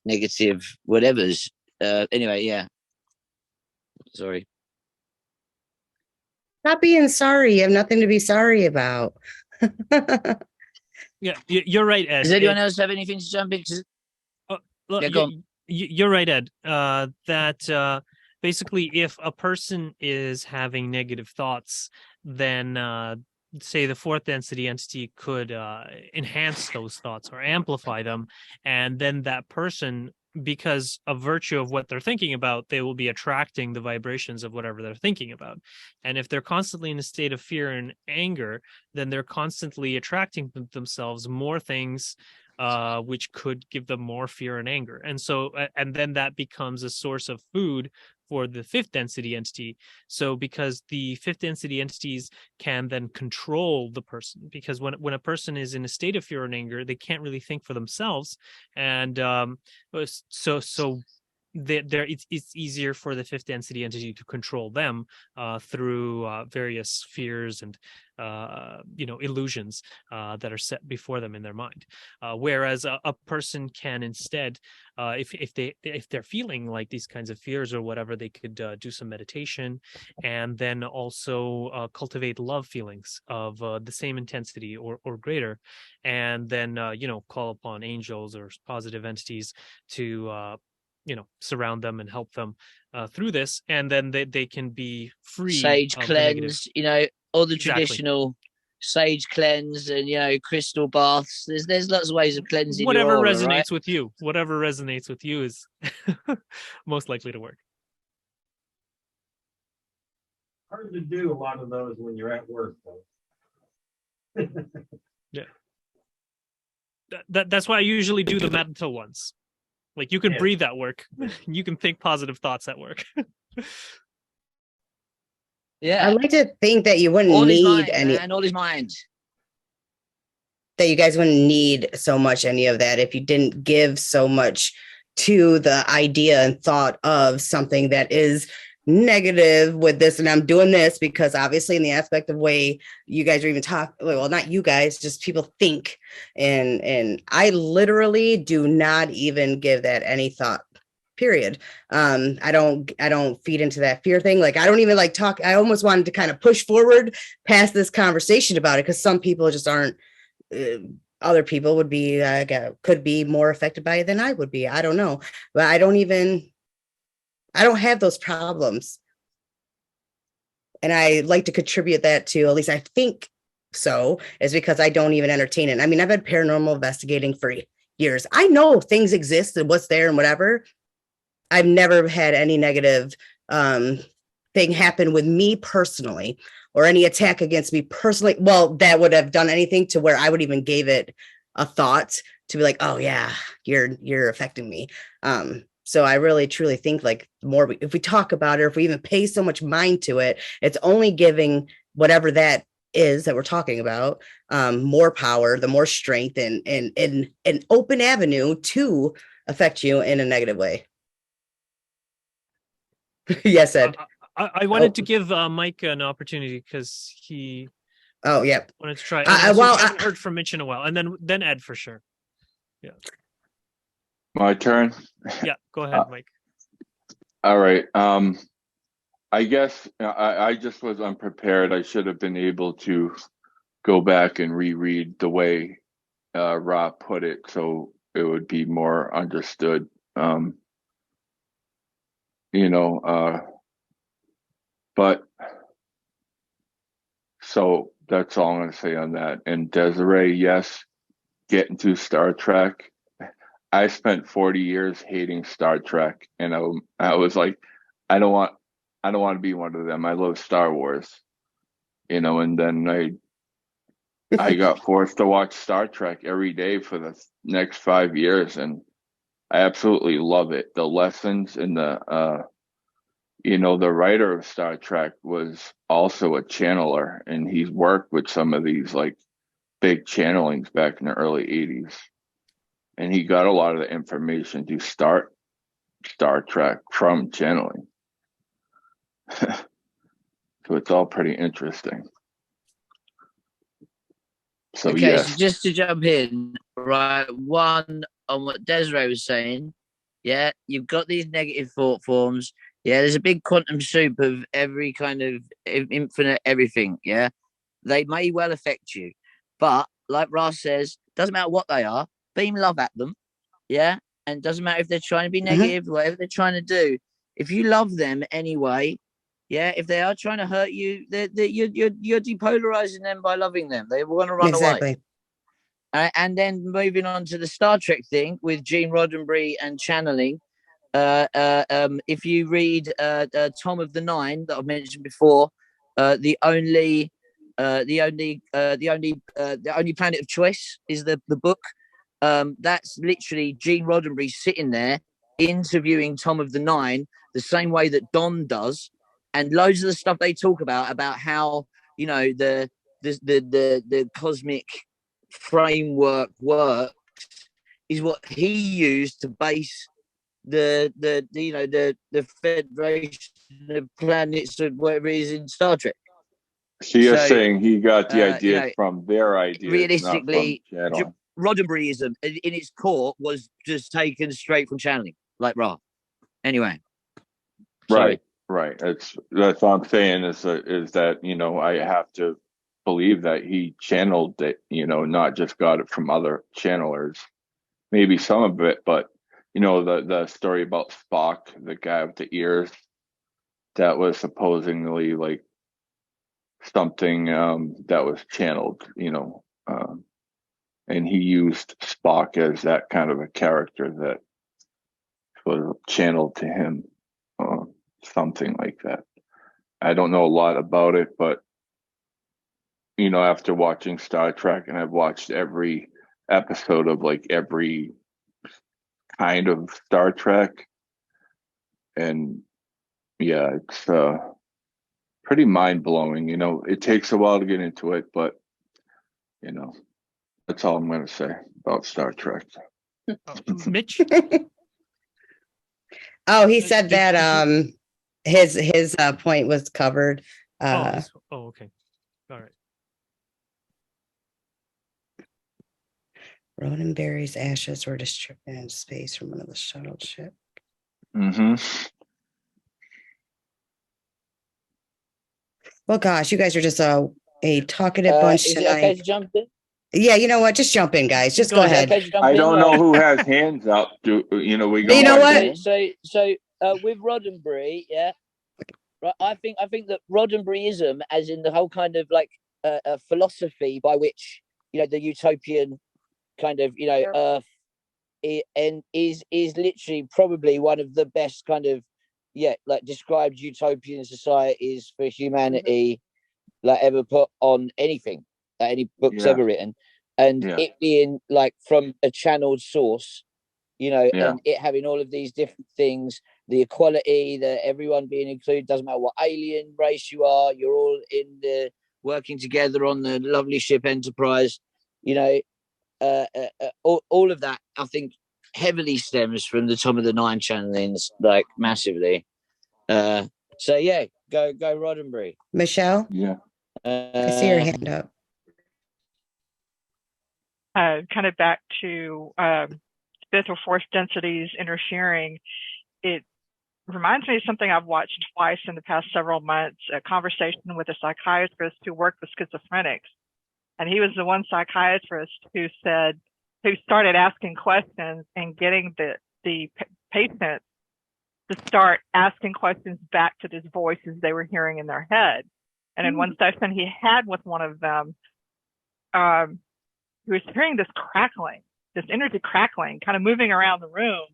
H: negative whatevers. Anyway, yeah. Sorry.
D: Not being sorry. You have nothing to be sorry about.
K: Yeah, you're right, Ed.
H: Does anyone else have anything to jump in?
K: Look,
H: Yeah, go on.
K: You're right, Ed. That basically, if a person is having negative thoughts, then say the fourth density entity could enhance those thoughts or amplify them, and then that person, because of virtue of what they're thinking about, they will be attracting the vibrations of whatever they're thinking about. And if they're constantly in a state of fear and anger, then they're constantly attracting themselves more things which could give them more fear and anger. And so, and then that becomes a source of food for the fifth density entity. So because the fifth density entities can then control the person, because when a person is in a state of fear and anger, they can't really think for themselves. And so it's easier for the fifth density entity to control them through various fears and illusions that are set before them in their mind. Whereas a person can instead, if they're feeling like these kinds of fears or whatever, they could do some meditation, and then also cultivate love feelings of the same intensity or greater, and then call upon angels or positive entities to surround them and help them through this, and then they can be free.
H: Sage
K: of
H: cleanse,
K: the negative.
H: all the
K: Exactly.
H: traditional sage cleanse and crystal baths. There's lots of ways of cleansing
K: Whatever
H: your aura,
K: resonates
H: right?
K: with you. Whatever resonates with you is most likely to work.
A: Hard to do a lot of those when you're at work, though.
K: Yeah. That's why I usually do the mental ones. Like, you can breathe at work. You can think positive thoughts at work.
H: Yeah.
D: I'd like to think that you wouldn't
H: All is
D: need
H: mind,
D: any.
H: man. All is mind.
D: That you guys wouldn't need so much any of that if you didn't give so much to the idea and thought of something that is negative with this. And I'm doing this because obviously in the aspect of way you guys are even well, not you guys, just people think. And I literally do not even give that any thought. Period. I don't feed into that fear thing. Like, I don't even like talk. I almost wanted to kind of push forward past this conversation about it, because some people just aren't. Other people would be could be more affected by it than I would be. I don't know, but I don't have those problems, and I like to contribute that to, at least I think so, is because I don't even entertain it. I mean, I've had paranormal investigating for years. I know things exist and what's there and whatever. I've never had any negative thing happen with me personally, or any attack against me personally. Well, that would have done anything to where I would even gave it a thought to be like, oh yeah, you're affecting me. So I really truly think, like, more if we talk about it, or if we even pay so much mind to it, it's only giving whatever that is that we're talking about more power, the more strength, and an open avenue to affect you in a negative way. Yes, Ed.
K: I wanted to give Mike an opportunity because he.
D: Oh, yeah.
K: Wanted to try.
D: I
K: haven't heard from Mitch in a while, and then Ed for sure. Yeah.
N: My turn.
K: Yeah, go ahead, Mike.
N: All right. I guess I just was unprepared. I should have been able to go back and reread the way Rob put it, so it would be more understood. But so that's all I'm going to say on that. And Desiree, yes, get into Star Trek. I spent 40 years hating Star Trek, and I was like, I don't want to be one of them. I love Star Wars, and then I got forced to watch Star Trek every day for the next 5 years, and I absolutely love it. The lessons and the writer of Star Trek was also a channeler, and he's worked with some of these like big channelings back in the early 80s. And he got a lot of the information to start Star Trek from channeling. So it's all pretty interesting. So
H: Okay,
N: yes.
H: so just to jump in, right? One, on what Desiree was saying, yeah, you've got these negative thought forms. Yeah, there's a big quantum soup of every kind of infinite everything. Yeah, they may well affect you, but like Ross says, doesn't matter what they are, beam love at them. Yeah, and doesn't matter if they're trying to be negative, whatever they're trying to do. If you love them anyway, yeah, if they are trying to hurt you, you're depolarizing them by loving them. They want to run away.
D: Exactly.
H: And then moving on to the Star Trek thing with Gene Roddenberry and channeling. If you read Tom of the Nine that I've mentioned before, the only planet of choice is the book. That's literally Gene Roddenberry sitting there interviewing Tom of the Nine the same way that Don does, and loads of the stuff they talk about how the cosmic framework works is what he used to base the Federation of Planets or whatever it is in Star Trek.
N: So you're saying he got the ideas from their ideas,
H: realistically,
N: not from channeling.
H: Roddenberryism in its core was just taken straight from channeling, like Ra. Anyway, sorry.
N: Right. That's what I'm saying is that I have to believe that he channeled it, not just got it from other channelers. Maybe some of it, but the story about Spock, the guy with the ears, that was supposedly like something that was channeled, and he used Spock as that kind of a character that was channeled to him, something like that. I don't know a lot about it, but after watching Star Trek, and I've watched every episode of like every kind of Star Trek, and yeah, it's pretty mind-blowing. It takes a while to get into it, but that's all I'm going to say about Star Trek.
K: Mitch?
D: Oh, he said that his point was covered.
K: Okay. All right.
D: Roddenberry's ashes were distributed in space from another shuttle ship.
N: Mm-hmm.
D: Well, gosh, you guys are just a talkative bunch
H: Is
D: tonight.
H: it okay to jump in?
D: Yeah, you know what? Just jump in, guys. Just go ahead.
H: Okay to jump
N: I
H: in,
N: don't know who has hands up. We go.
D: You know what?
H: So with Roddenberry, yeah, right. I think that Roddenberryism, as in the whole kind of like philosophy by which the utopian kind of Earth, and is literally probably one of the best kind of like described utopian societies for humanity like ever put on anything, like any books ever written, and it being like from a channeled source, and it having all of these different things, the equality, that everyone being included, doesn't matter what alien race you are, you're all in the working together on the lovely ship Enterprise, all of that I think heavily stems from the Tom of the Nine channelings, like massively. So yeah, go Roddenberry.
D: Michelle?
N: Yeah.
D: I see your hand up.
B: Kind of back to spiritual force densities interfering. It reminds me of something I've watched twice in the past several months, a conversation with a psychiatrist who worked with schizophrenics. And he was the one psychiatrist who started asking questions and getting the patient to start asking questions back to these voices they were hearing in their head. And in one session he had with one of them, he was hearing this crackling, this energy crackling, kind of moving around the room.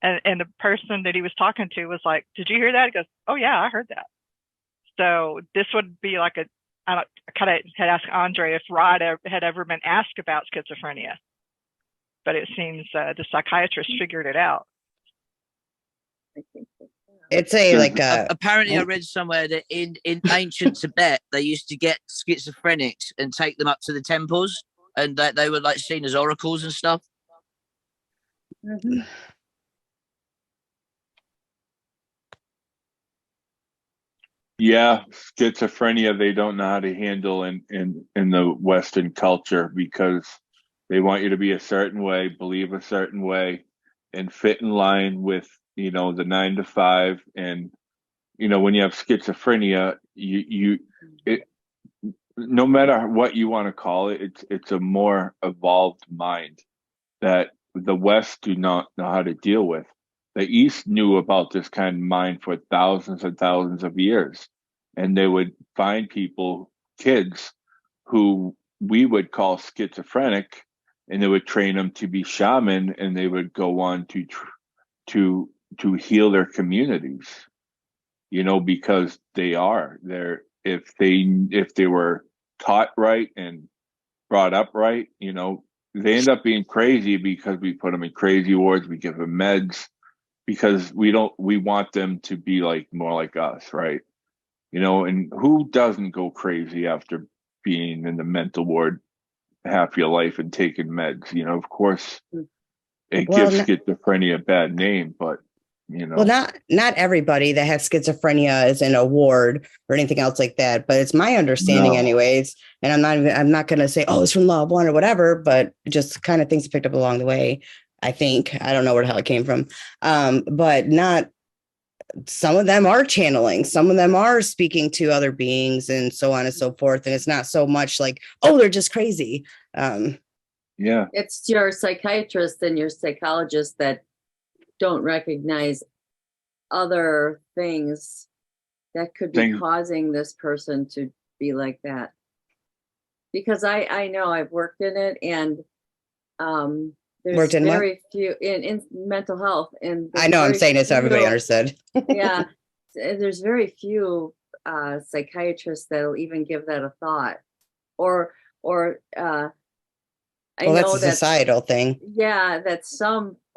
B: And the person that he was talking to was like, "Did you hear that?" He goes, "Oh yeah, I heard that." So this would be like I kind of had asked Andre if Rod had ever been asked about schizophrenia, but it seems the psychiatrist figured it out.
D: It's
H: apparently I read somewhere that in ancient Tibet they used to get schizophrenics and take them up to the temples, and that they were like seen as oracles and stuff.
G: Mm-hmm.
N: Yeah, schizophrenia they don't know how to handle in the Western culture because they want you to be a certain way, believe a certain way, and fit in line with, the 9 to 5. And, when you have schizophrenia, it, no matter what you want to call it, it's a more evolved mind that the West do not know how to deal with. The East knew about this kind of mind for thousands and thousands of years, and they would find people, kids, who we would call schizophrenic, and they would train them to be shaman, and they would go on to to heal their communities. Because they're if they were taught right and brought up right, they end up being crazy because we put them in crazy wards, we give them meds because we want them to be like more like us, right? And who doesn't go crazy after being in the mental ward half your life and taking meds? Of course it
D: Well,
N: gives schizophrenia a bad name, but
D: well, not everybody that has schizophrenia is in a ward or anything else like that, but it's my understanding,
N: no.
D: anyways. And I'm not going to say, oh, it's from Love One or whatever, but just kind of things picked up along the way. I think I don't know where the hell it came from, but not. Some of them are channeling, some of them are speaking to other beings, and so on and so forth. And it's not so much like, oh, they're just crazy.
N: Yeah,
G: it's your psychiatrist and your psychologist that don't recognize other things that could be causing this person to be like that. Because I know I've worked in it, and there's very few in mental health, and
D: I know I'm saying it so everybody understood.
G: Yeah, there's very few psychiatrists that'll even give that a thought, or I know
D: that's a societal thing.
G: Yeah, that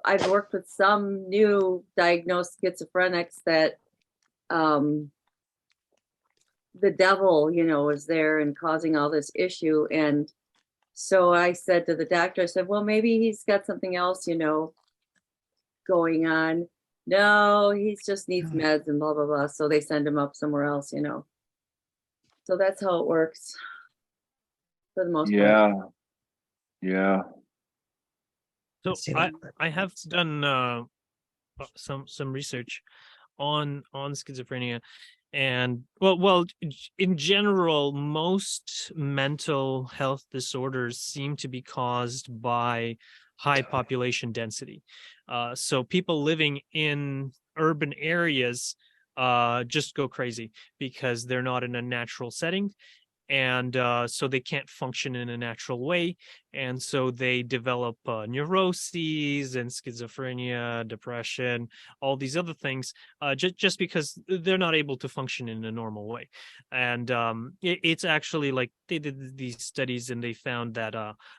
G: I've worked with some new diagnosed schizophrenics that the devil, is there and causing all this issue. And so I said to the doctor, I said, well, maybe he's got something else, going on. No, he just needs meds and blah, blah, blah. So they send him up somewhere else, So that's how it works for the most part.
N: Yeah.
K: So I have done some research on schizophrenia, and well in general most mental health disorders seem to be caused by high population density. So people living in urban areas just go crazy because they're not in a natural setting, and so they can't function in a natural way, and so they develop neuroses and schizophrenia, depression, all these other things, just because they're not able to function in a normal way. And it's actually like they did these studies and they found that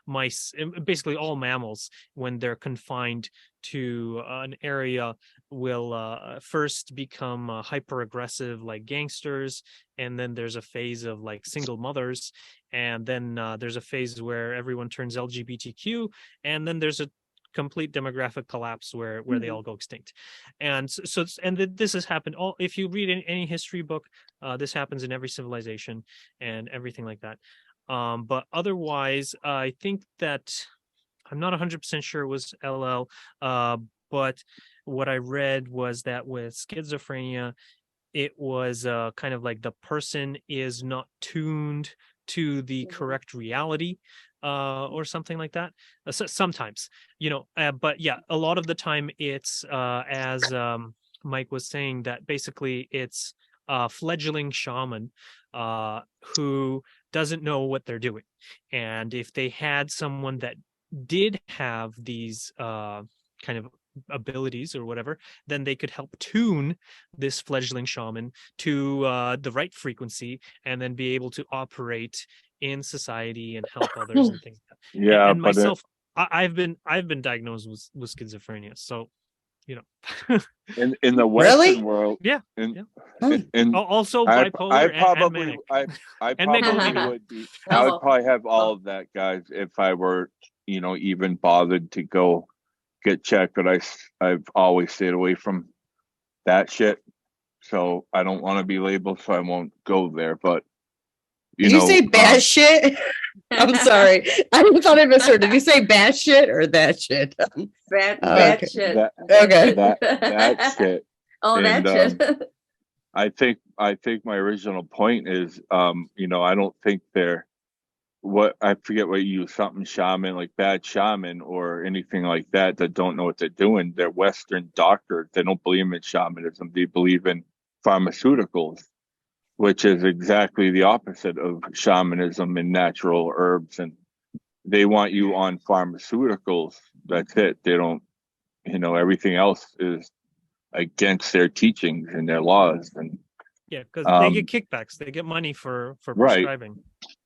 K: mice, basically all mammals, when they're confined to an area, will first become hyper aggressive like gangsters, and then there's a phase of like single mothers, and then there's a phase where everyone turns LGBTQ, and then there's a complete demographic collapse where they all go extinct. And this has happened all, if you read any history book, this happens in every civilization and everything like that. But otherwise, I think that I'm not 100% sure it was LL, but what I read was that with schizophrenia, it was kind of like the person is not tuned to the correct reality, or something like that. Sometimes, but yeah, a lot of the time it's as Mike was saying, that basically it's a fledgling shaman who doesn't know what they're doing. And if they had someone that did have these kind of abilities or whatever, then they could help tune this fledgling shaman to the right frequency, and then be able to operate in society and help others and things like that.
N: Yeah,
K: and myself, I've been diagnosed with schizophrenia, so
N: in the Western world,
K: yeah,
N: and
K: also
N: I
K: bipolar
N: probably
K: and manic.
N: I
K: And
N: probably
K: megalomania.
N: would be. I would probably have all of that, guys, if I were even bothered to go get checked. But I've always stayed away from that shit so I don't want to be labeled, so I won't go there. But
D: Did you say bad shit? I'm sorry. I thought I misheard. Did you say bad shit or that shit?
G: Bad,
D: Oh,
G: bad
D: okay.
G: shit.
N: that
D: Okay.
N: that shit.
G: Oh,
N: And
G: that shit.
N: I think my original point is, I don't think they're I forget what you use, something shaman, like bad shaman or anything like that don't know what they're doing. They're Western doctors. They don't believe in shamanism. They believe in pharmaceuticals, which is exactly the opposite of shamanism and natural herbs. And they want you on pharmaceuticals. That's it. They don't, everything else is against their teachings and their laws. And
K: Yeah, because they get kickbacks. They get money for
N: right.
K: prescribing.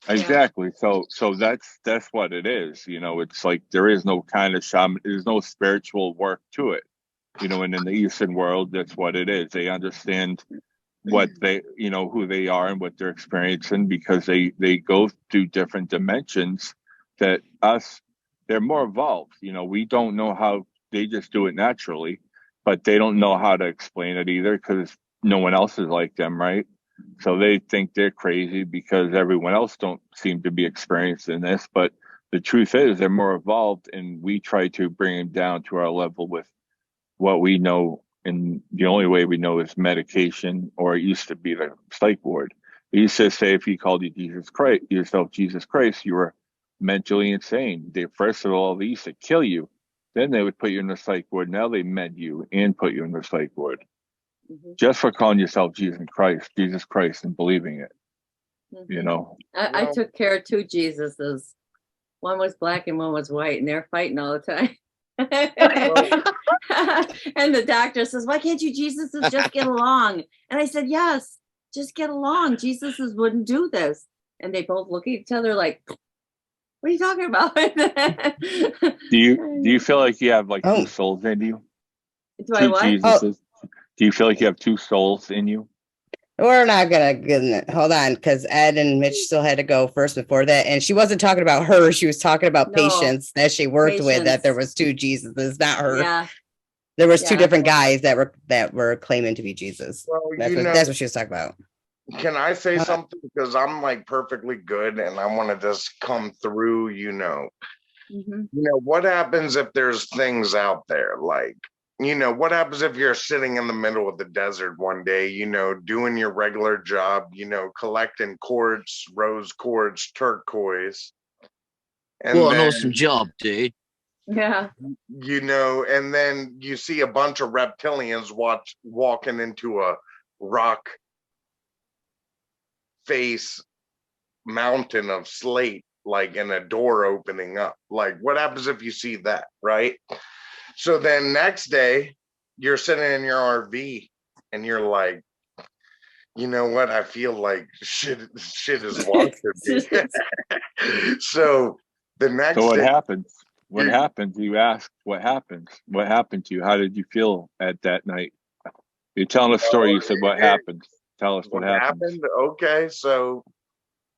N: Exactly. So that's what it is. It's like there is no kind of shaman. There's no spiritual work to it. And in the Eastern world, that's what it is. They understand what they, who they are and what they're experiencing because they go through different dimensions that they're more evolved. We don't know how. They just do it naturally, but they don't know how to explain it either because no one else is like them, right? So they think they're crazy because everyone else don't seem to be experiencing this. But the truth is they're more evolved, and we try to bring them down to our level with what we know. And the only way we know is medication, or it used to be the psych ward. It used to say if you called yourself Jesus Christ, you were mentally insane. First of all, they used to kill you. Then they would put you in the psych ward. Now they med you and put you in the psych ward. Just for calling yourself Jesus Christ, and believing it.
G: I took care of two Jesuses. One was black and one was white, and they're fighting all the time. And the doctor says, "Why can't you Jesuses just get along?" And I said, "Yes, just get along. Jesuses wouldn't do this." And they both look at each other like, "What are you talking about?"
N: Do you feel like you have like two souls in you?
G: Do I what?
N: Jesuses? Do you feel like you have two souls in you?
D: We're not gonna hold on because Ed and Mitch still had to go first before that, and she wasn't talking about her. She was talking about patients that she worked with. That there was two Jesuses, not her.
G: Yeah,
D: there was two different guys that were claiming to be Jesus.
O: Well,
D: that's what she was talking about.
O: Can I say something? Because I'm like perfectly good, and I want to just come through. What happens if there's things out there like. What happens if you're sitting in the middle of the desert one day, doing your regular job, collecting quartz, rose quartz, turquoise.
H: And what an awesome job, dude.
G: Yeah.
O: And then you see a bunch of reptilians walking into a rock face mountain of slate, like in a door opening up. Like, what happens if you see that, right? So then next day, you're sitting in your RV and you're like, you know what? I feel like shit is watching me. So the next
N: So what
O: day,
N: happens? What happens? You ask what happens. What happened to you? How did you feel at that night? You're telling a story. You said, what happened? Tell us what happened.
O: Okay, so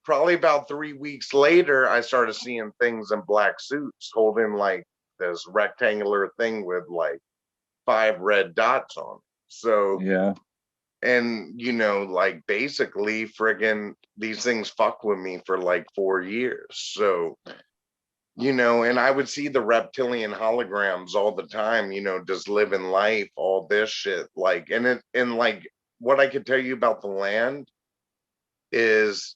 O: probably about 3 weeks later, I started seeing things in black suits holding like this rectangular thing with like 5 red dots on it. So
N: yeah,
O: and like basically friggin' these things fuck with me for like 4 years. So and I would see the reptilian holograms all the time, just living life, all this shit. Like and like what I could tell you about the land is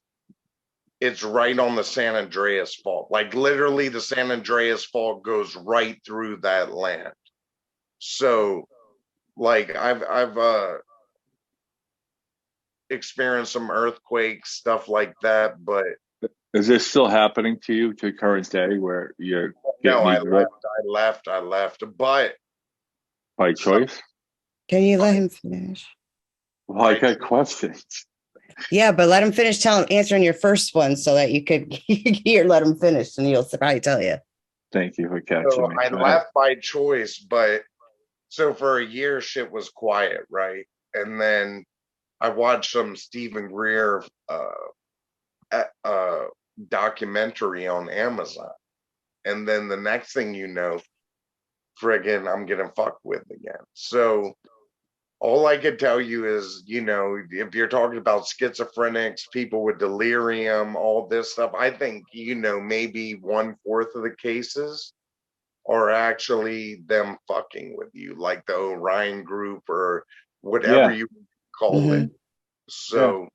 O: it's right on the San Andreas Fault. Like literally the San Andreas Fault goes right through that land. So like I've experienced some earthquakes, stuff like that, but
N: is this still happening to you to current day where you're
O: no, I left, but
N: by choice?
D: Can you let him finish?
N: Well, I got questions.
D: Yeah, but let him finish answering your first one so that you could let him finish and he'll probably tell you.
N: Thank you for catching me.
O: I left by choice, but so for a year shit was quiet, right? And then I watched some Stephen Greer documentary on Amazon. And then the next thing you know, friggin' I'm getting fucked with again. So all I could tell you is, you know, if you're talking about schizophrenics, people with delirium, all this stuff, I think, you know, maybe 1/4 of the cases are actually them fucking with you, like the Orion group or whatever
E: Yeah.
O: you call it. So,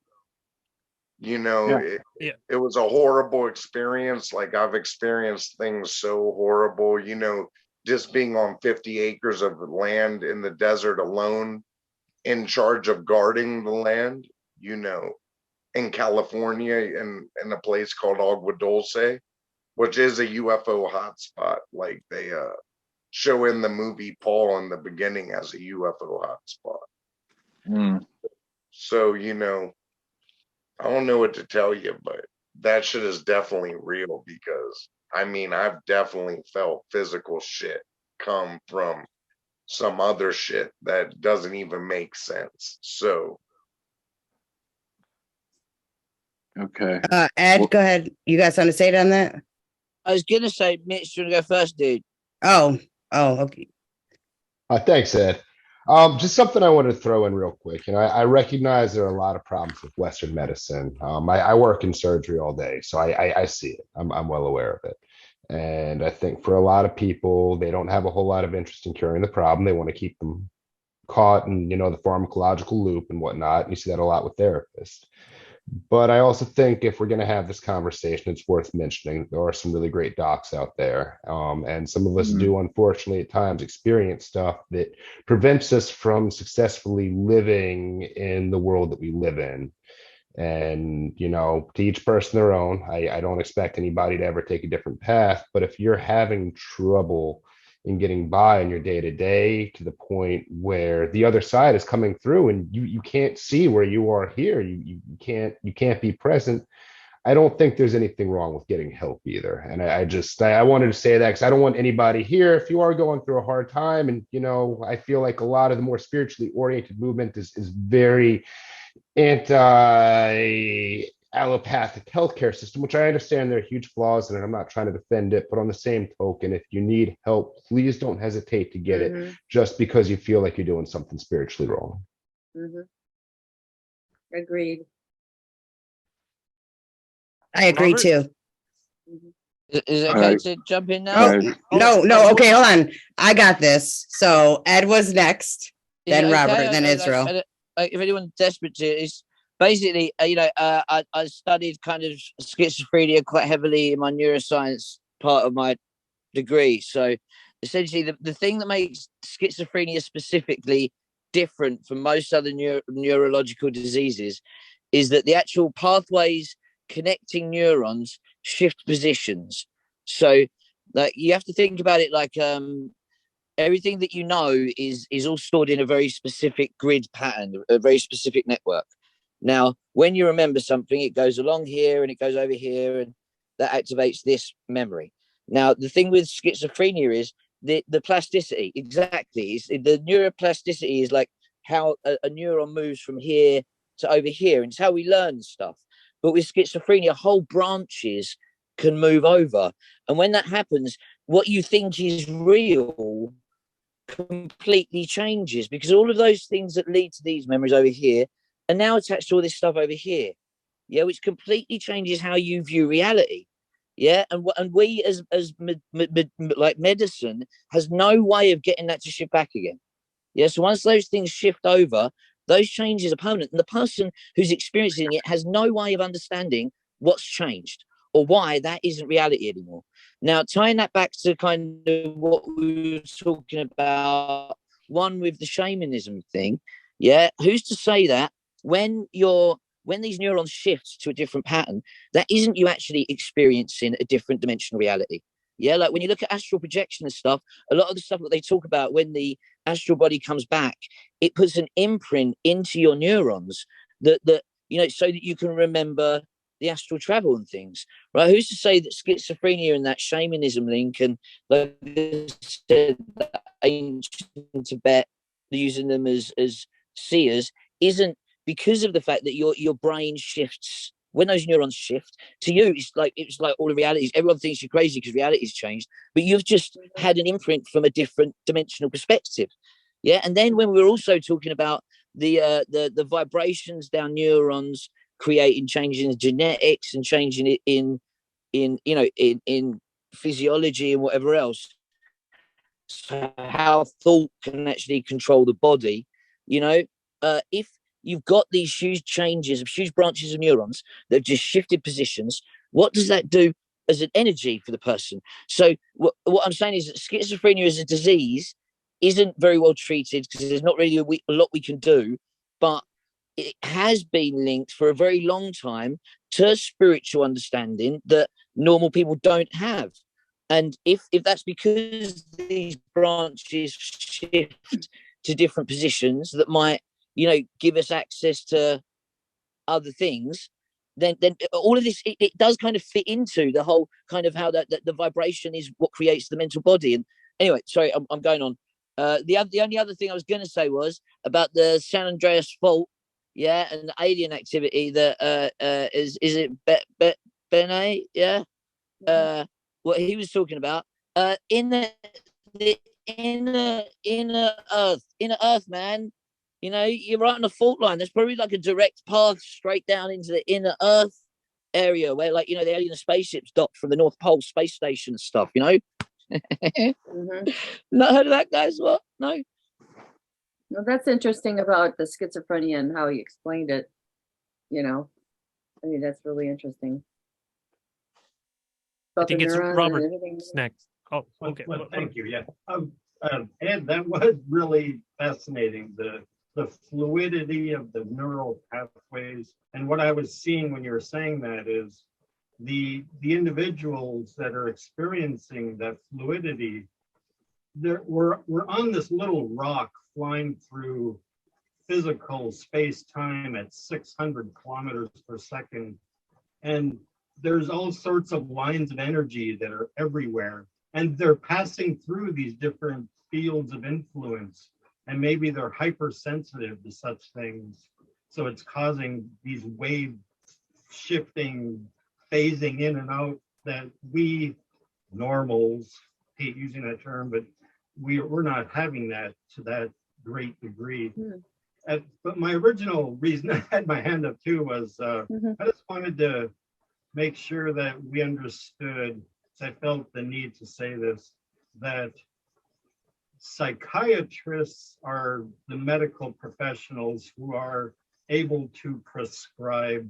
O: you know,
E: Yeah.
O: it was a horrible experience. Like I've experienced things so horrible, you know, just being on 50 acres of land in the desert alone, in charge of guarding the land, you know, in California, in a place called Agua Dulce, which is a UFO hotspot. Like they show in the movie Paul in the beginning as a UFO hotspot.
E: Mm.
O: So, you know, I don't know what to tell you, but that shit is definitely real because I mean, I've definitely felt physical shit come from some other shit that doesn't even make sense. So,
E: Okay.
D: Ed, go ahead. You got something to say on that?
H: I was gonna say, Mitch, you want to go first, dude?
D: Oh, okay.
C: Thanks, Ed. Just something I wanted to throw in real quick. You know, I recognize there are a lot of problems with Western medicine. I work in surgery all day, so I see it. I'm well aware of it. And I think for a lot of people, they don't have a whole lot of interest in curing the problem. They want to keep them caught in, you know, the pharmacological loop and whatnot. You see that a lot with therapists. But I also think if we're going to have this conversation, it's worth mentioning there are some really great docs out there. And some of us do, unfortunately, at times experience stuff that prevents us from successfully living in the world that we live in. And, you know, to each person their own. I don't expect anybody to ever take a different path. But if you're having trouble in getting by in your day to day to the point where the other side is coming through and you can't see where you are here, you can't be present, I don't think there's anything wrong with getting help either. And I wanted to say that because I don't want anybody here, if you are going through a hard time, and you know, I feel like a lot of the more spiritually oriented movement is very anti allopathic healthcare system, which I understand there are huge flaws in it. I'm not trying to defend it, but on the same token, if you need help, please don't hesitate to get it just because you feel like you're doing something spiritually wrong.
G: Agreed.
D: I agree
K: Robert?
D: too.
H: Is it okay to jump in now?
D: No. Okay, hold on. I got this. So Ed was next, then
H: Yeah,
D: Robert,
H: okay,
D: then Israel.
H: If anyone's desperate to, it's basically, I studied kind of schizophrenia quite heavily in my neuroscience part of my degree. So essentially, the thing that makes schizophrenia specifically different from most other neurological diseases is that the actual pathways connecting neurons shift positions. So, like, you have to think about it like everything that you know is all stored in a very specific grid pattern, a very specific network. Now, when you remember something, it goes along here and it goes over here, and that activates this memory. Now, the thing with schizophrenia is the plasticity. Exactly, the neuroplasticity is like how a neuron moves from here to over here, and it's how we learn stuff. But with schizophrenia, whole branches can move over, and when that happens, what you think is real completely changes, because all of those things that lead to these memories over here are now attached to all this stuff over here, which completely changes how you view reality. And we as like medicine has no way of getting that to shift back again. So once those things shift over, those changes are permanent, and the person who's experiencing it has no way of understanding what's changed or why that isn't reality anymore. Now, tying that back to kind of what we were talking about, one with the shamanism thing, who's to say that when these neurons shift to a different pattern, that isn't you actually experiencing a different dimensional reality? Like when you look at astral projection and stuff, a lot of the stuff that they talk about when the astral body comes back, it puts an imprint into your neurons that so that you can remember the astral travel and things, right? Who's to say that schizophrenia and that shamanism link, and like I said, ancient Tibet using them as seers, isn't because of the fact that your brain shifts when those neurons shift to you? It's like all the realities. Everyone thinks you're crazy because reality's changed, but you've just had an imprint from a different dimensional perspective. Yeah, and then when we were also talking about the vibrations down neurons creating changing the genetics and changing it in you know in physiology and whatever else, so how thought can actually control the body, you know, if you've got these huge changes of huge branches of neurons that have just shifted positions, what does that do as an energy for the person? So what I'm saying is that schizophrenia as a disease isn't very well treated because there's not really a lot we can do, but it has been linked for a very long time to spiritual understanding that normal people don't have. And if that's because these branches shift to different positions that might, give us access to other things, then all of this it does kind of fit into the whole kind of how that the vibration is what creates the mental body. And anyway, sorry, I'm going on. The only other thing I was going to say was about the San Andreas fault, yeah, and the alien activity that is it Bene, yeah, what he was talking about, in the inner Earth, man. You're right on the fault line. There's probably like a direct path straight down into the inner Earth area where, like, the alien spaceships docked from the North Pole space station and stuff.
G: Mhm.
H: Not heard of that, guys? What? No.
G: Well, that's interesting about the schizophrenia and how he explained it. I mean, that's really interesting.
K: I
G: About the
K: think it's
G: neurons and
K: Robert
G: everything.
K: next. Oh,
A: Well,
K: okay.
A: well, thank you. Yeah. Ed, that was really fascinating. The fluidity of the neural pathways. And what I was seeing when you were saying that is the individuals that are experiencing that fluidity, we're on this little rock flying through physical space-time at 600 kilometers per second. And there's all sorts of lines of energy that are everywhere. And they're passing through these different fields of influence. And maybe they're hypersensitive to such things. So it's causing these wave shifting, phasing in and out that we normals, hate using that term, but we're not having that to that great degree. But my original reason I had my hand up too was I just wanted to make sure that we understood, I felt the need to say this, that psychiatrists are the medical professionals who are able to prescribe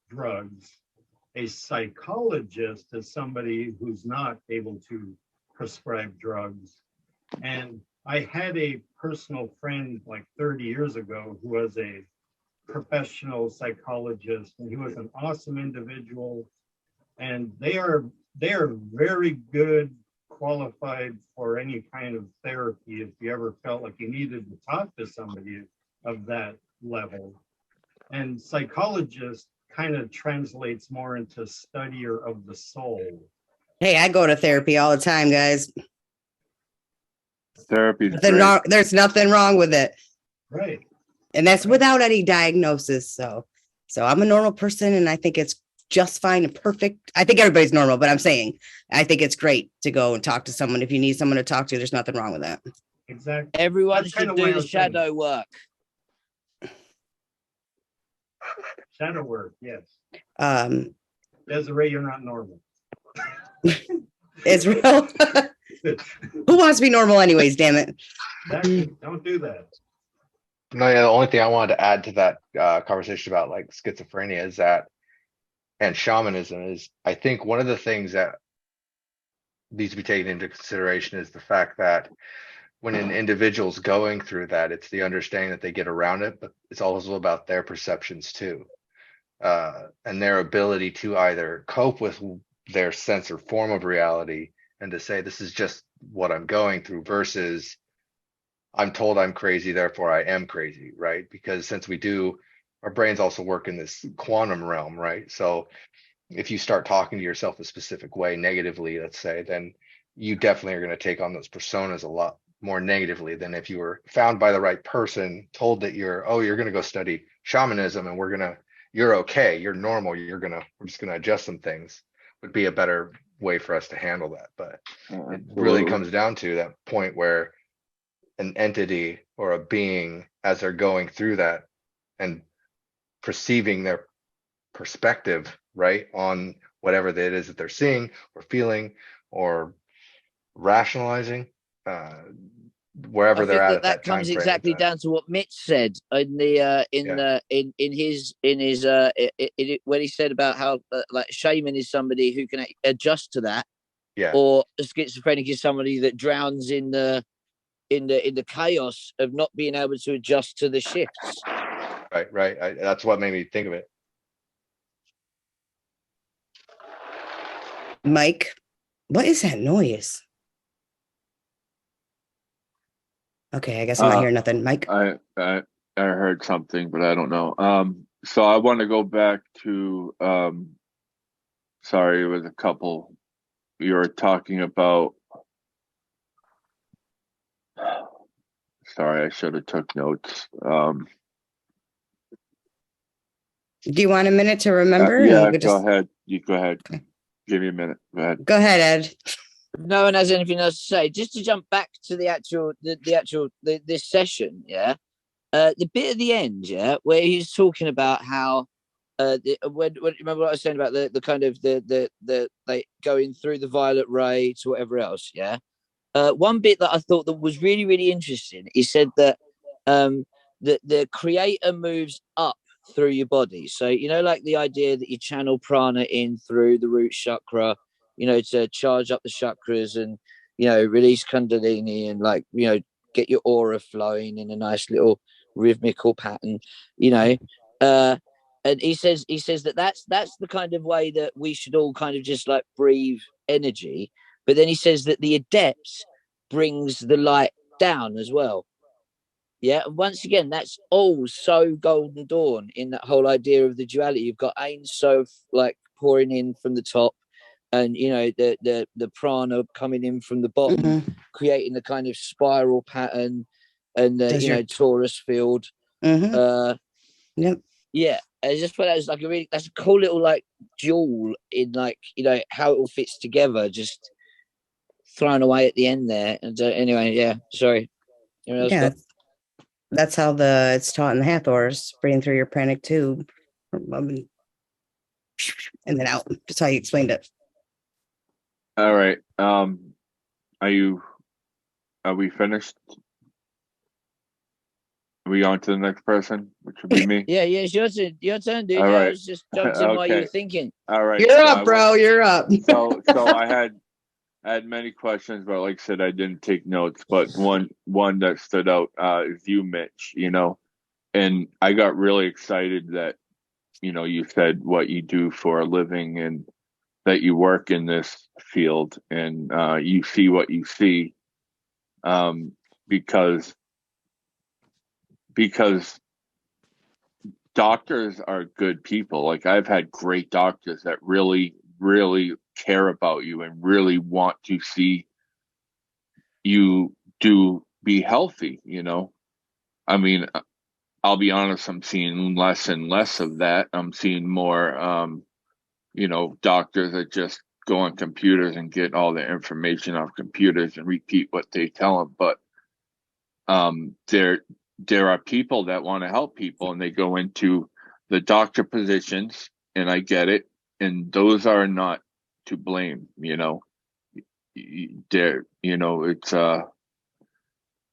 A: drugs. A psychologist is somebody who's not able to prescribe drugs. And I had a personal friend like 30 years ago who was a professional psychologist, and he was an awesome individual. And they are very good, qualified for any kind of therapy if you ever felt like you needed to talk to somebody of that level. And psychologist kind of translates more into studier of the soul.
D: Hey, I go to therapy all the time, guys.
N: Therapy.
D: There's nothing wrong with it.
A: Right.
D: And that's without any diagnosis. So I'm a normal person, and I think it's just fine and perfect. I think everybody's normal, but I'm saying I think it's great to go and talk to someone. If you need someone to talk to, there's nothing wrong with that.
A: Exactly.
H: Everyone
A: That's
H: should
A: kind of
H: do
A: why I
H: the
A: was saying.
H: shadow work.
A: Shadow work, yes.
D: Desiree,
A: you're not normal.
D: It's real. Who wants to be normal anyways, damn it?
A: Exactly. Don't do that.
P: No, yeah, the only thing I wanted to add to that conversation about like schizophrenia is that, and shamanism is, I think one of the things that needs to be taken into consideration is the fact that when an individual's going through that, it's the understanding that they get around it, but it's also about their perceptions too, and their ability to either cope with their sense or form of reality and to say, this is just what I'm going through, versus I'm told I'm crazy, therefore I am crazy, right? Because since our brains also work in this quantum realm, right? So if you start talking to yourself a specific way negatively, let's say, then you definitely are going to take on those personas a lot more negatively than if you were found by the right person, told that you're going to go study shamanism and you're okay, you're normal, we're just going to adjust some things, would be a better way for us to handle that. But it really comes down to that point where an entity or a being as they're going through that and perceiving their perspective, right, on whatever it is that they're seeing or feeling or rationalizing,
H: I
P: wherever they're
H: think that
P: at
H: that
P: that time
H: comes
P: frame in
H: exactly
P: time.
H: down to what Mitch said in the
P: Yeah,
H: in his when he said about how like shaman is somebody who can adjust to that,
P: yeah,
H: or a schizophrenic is somebody that drowns in the chaos of not being able to adjust to the shifts.
P: right. That's what made me think of it.
D: Mike, what is that noise? Okay, I guess I'm not hearing nothing. Mike?
F: I heard something, but I don't know. So I want to go back to sorry, it was a couple you were talking about. Sorry, I should have took notes.
D: Do you want a minute to remember? And
F: Yeah,
D: you could
F: go
D: just
F: ahead. You go ahead. Give me a minute. Go ahead.
D: go ahead, Ed.
H: If no one has anything else to say, just to jump back to this session, yeah. The bit at the end, yeah, where he's talking about how when remember what I was saying about the kind of the like going through the violet ray to whatever else, yeah. One bit that I thought that was really really interesting, he said that the creator moves up through your body. So you know, like the idea that you channel prana in through the root chakra, you know, to charge up the chakras and release kundalini and get your aura flowing in a nice little rhythmical pattern, you know. And he says that that's the kind of way that we should all kind of just like breathe energy. But then he says that the adepts brings the light down as well. Yeah, and once again, that's all so Golden Dawn in that whole idea of the duality. You've got Ain so like pouring in from the top, and the prana coming in from the bottom, creating the kind of spiral pattern, and torus field.
D: Yep.
H: Yeah, I just thought that was like that's a cool little like jewel in how it all fits together. Just thrown away at the end there. And anyway, yeah, sorry.
D: Yeah, that's how it's taught in the Hathors, breathing through your pranic tube, and then out. That's how you explained it.
F: All right. Are we finished? Are we on to the next person, which would be me?
H: Yeah, it's your turn. Your turn, dude.
F: All
H: I
F: right.
H: was just jumped in while you were
F: Okay.
H: thinking.
F: All right.
D: You're up, bro. You're up.
F: So I had many questions, but like I said, I didn't take notes. But one that stood out is you, Mitch. And I got really excited that you said what you do for a living and that you work in this field and you see what you see, because doctors are good people. Like I've had great doctors that really, really care about you and really want to see you be healthy. I mean, I'll be honest, I'm seeing less and less of that. I'm seeing more, doctors that just go on computers and get all their information off computers and repeat what they tell them. But there are people that want to help people and they go into the doctor positions, and I get it. And those are not to blame, it's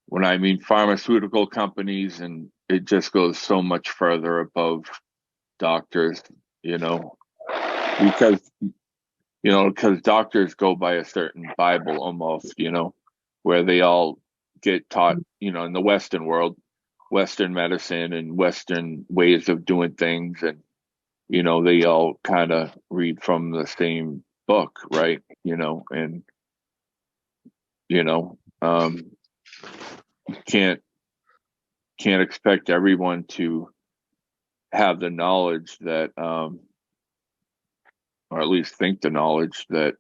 F: when I mean pharmaceutical companies, and it just goes so much further above doctors, because doctors go by a certain Bible almost, where they all get taught, in the Western world, Western medicine and Western ways of doing things. And, they all kind of read from the same book, right? And, can't expect everyone to have the knowledge that, or at least think the knowledge that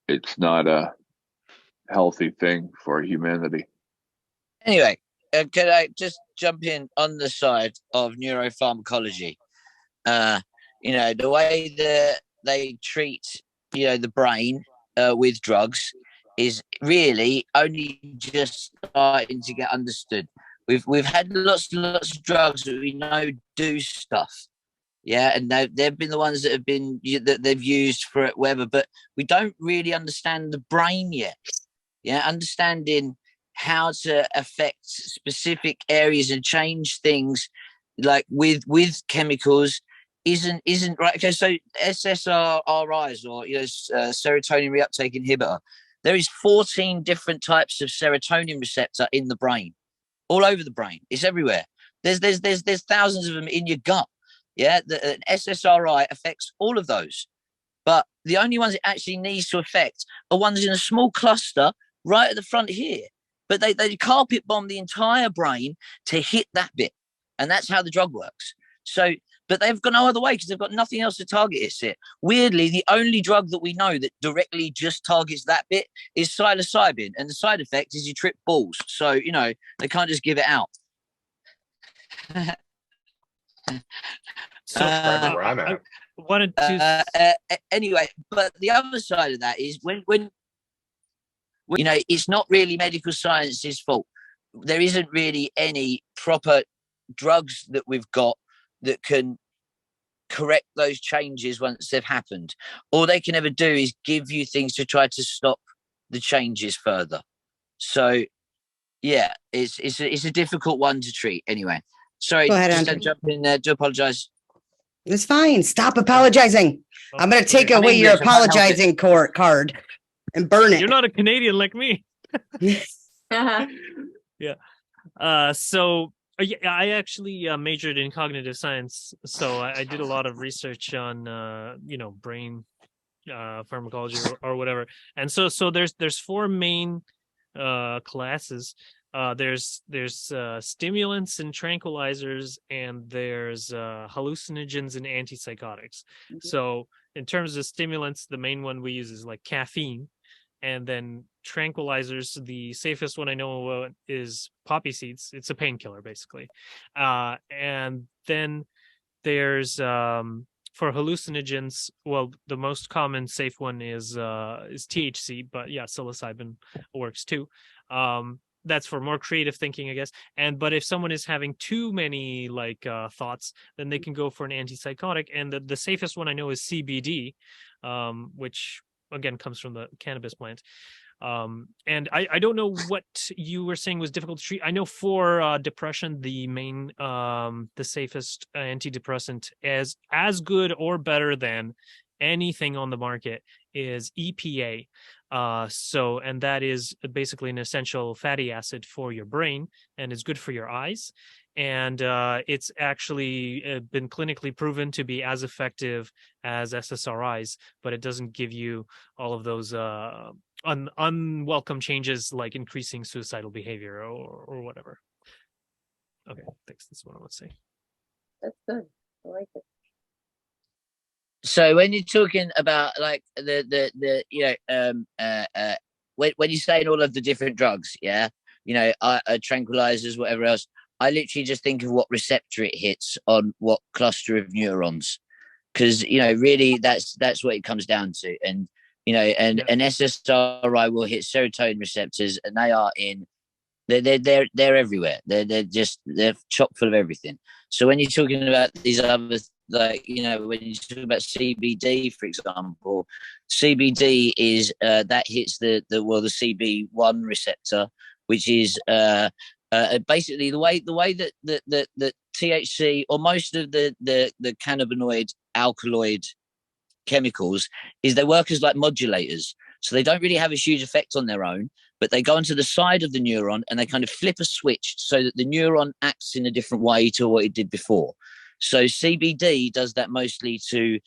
F: it's not a healthy thing for humanity.
H: Anyway, can I just jump in on the side of neuropharmacology? The way that they treat, the brain with drugs is really only just starting to get understood. We've had lots and lots of drugs that we know do stuff, yeah, and they've been the ones that have been that they've used for whatever, but we don't really understand the brain yet. Yeah, understanding how to affect specific areas and change things, like with chemicals, isn't right. Okay, so SSRIs, or serotonin reuptake inhibitor. There is 14 different types of serotonin receptor in the brain, all over the brain. It's everywhere. There's thousands of them in your gut. Yeah, the SSRI affects all of those, but the only ones it actually needs to affect are ones in a small cluster right at the front here. But they carpet bomb the entire brain to hit that bit, and that's how the drug works. So, but they've got no other way because they've got nothing else to target it. Weirdly, the only drug that we know that directly just targets that bit is psilocybin, and the side effect is you trip balls. So, they can't just give it out.
K: So
P: where I'm at.
K: wanted to
H: anyway, but the other side of that is when it's not really medical science's fault. There isn't really any proper drugs that we've got that can correct those changes once they've happened. All they can ever do is give you things to try to stop the changes further. So yeah, it's a difficult one to treat. Anyway, sorry,
D: Go ahead,
H: just
D: Andrew.
H: jump in there. Do apologize.
D: It's fine. Stop apologizing. I'm going to take
H: I'm
D: away your
H: English, I can't help it.
D: apologizing card and burn it.
K: You're not a Canadian like me.
G: Uh-huh.
K: Yeah. So yeah, I actually majored in cognitive science, so I did a lot of research on brain pharmacology or whatever. And so there's four main classes. There's stimulants and tranquilizers, and there's hallucinogens and antipsychotics.
G: Mm-hmm.
K: So in terms of stimulants, the main one we use is like caffeine. And then tranquilizers, the safest one I know about is poppy seeds. It's a painkiller, basically. And then there's for hallucinogens, well, the most common safe one is THC, but yeah, psilocybin works too. That's for more creative thinking, I guess. But if someone is having too many thoughts, then they can go for an antipsychotic. And the safest one I know is CBD, which again comes from the cannabis plant. And I don't know what you were saying was difficult to treat. I know for depression, the safest antidepressant as good or better than anything on the market is EPA. And that is basically an essential fatty acid for your brain, and is good for your eyes. And it's actually been clinically proven to be as effective as SSRIs, but it doesn't give you all of those unwelcome changes like increasing suicidal behavior or whatever. Okay, thanks. That's what I would say.
G: That's good. I like it.
H: So when you're talking about like when you're saying all of the different drugs, tranquilizers, whatever else, I literally just think of what receptor it hits on what cluster of neurons, because really that's what it comes down to. And an SSRI will hit serotonin receptors, and they're everywhere. They're chock full of everything. So when you're talking about these other, when you talk about CBD, for example, CBD is that hits the CB1 receptor, which is basically the way that THC or most of the cannabinoid alkaloid chemicals is they work as like modulators. So they don't really have a huge effect on their own, but they go into the side of the neuron and they kind of flip a switch so that the neuron acts in a different way to what it did before. So CBD does that mostly to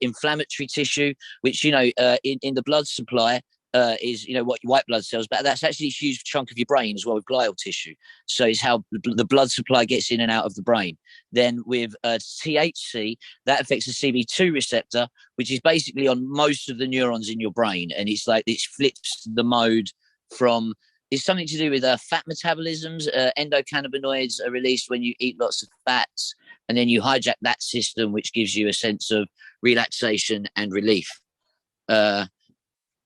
H: inflammatory tissue, which, in the blood supply is, what white blood cells, but that's actually a huge chunk of your brain as well with glial tissue. So it's how the blood supply gets in and out of the brain. Then with THC, that affects the CB2 receptor, which is basically on most of the neurons in your brain. And it's like it flips the mode from, it's something to do with fat metabolisms. Endocannabinoids are released when you eat lots of fats, and then you hijack that system, which gives you a sense of relaxation and relief.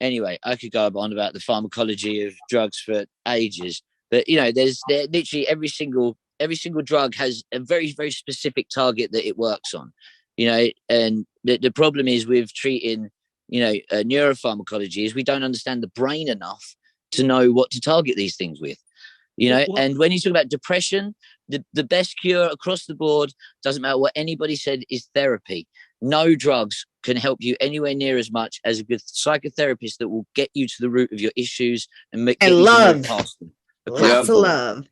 H: Anyway, I could go on about the pharmacology of drugs for ages, but there's literally every single drug has a very, very specific target that it works on. And the problem is with treating neuropharmacology is we don't understand the brain enough to know what to target these things with. And when you talk about depression, the best cure across the board, doesn't matter what anybody said, is therapy. No drugs can help you anywhere near as much as a good psychotherapist that will get you to the root of your issues and get you
D: love.
H: to move past them.
D: Lots of love.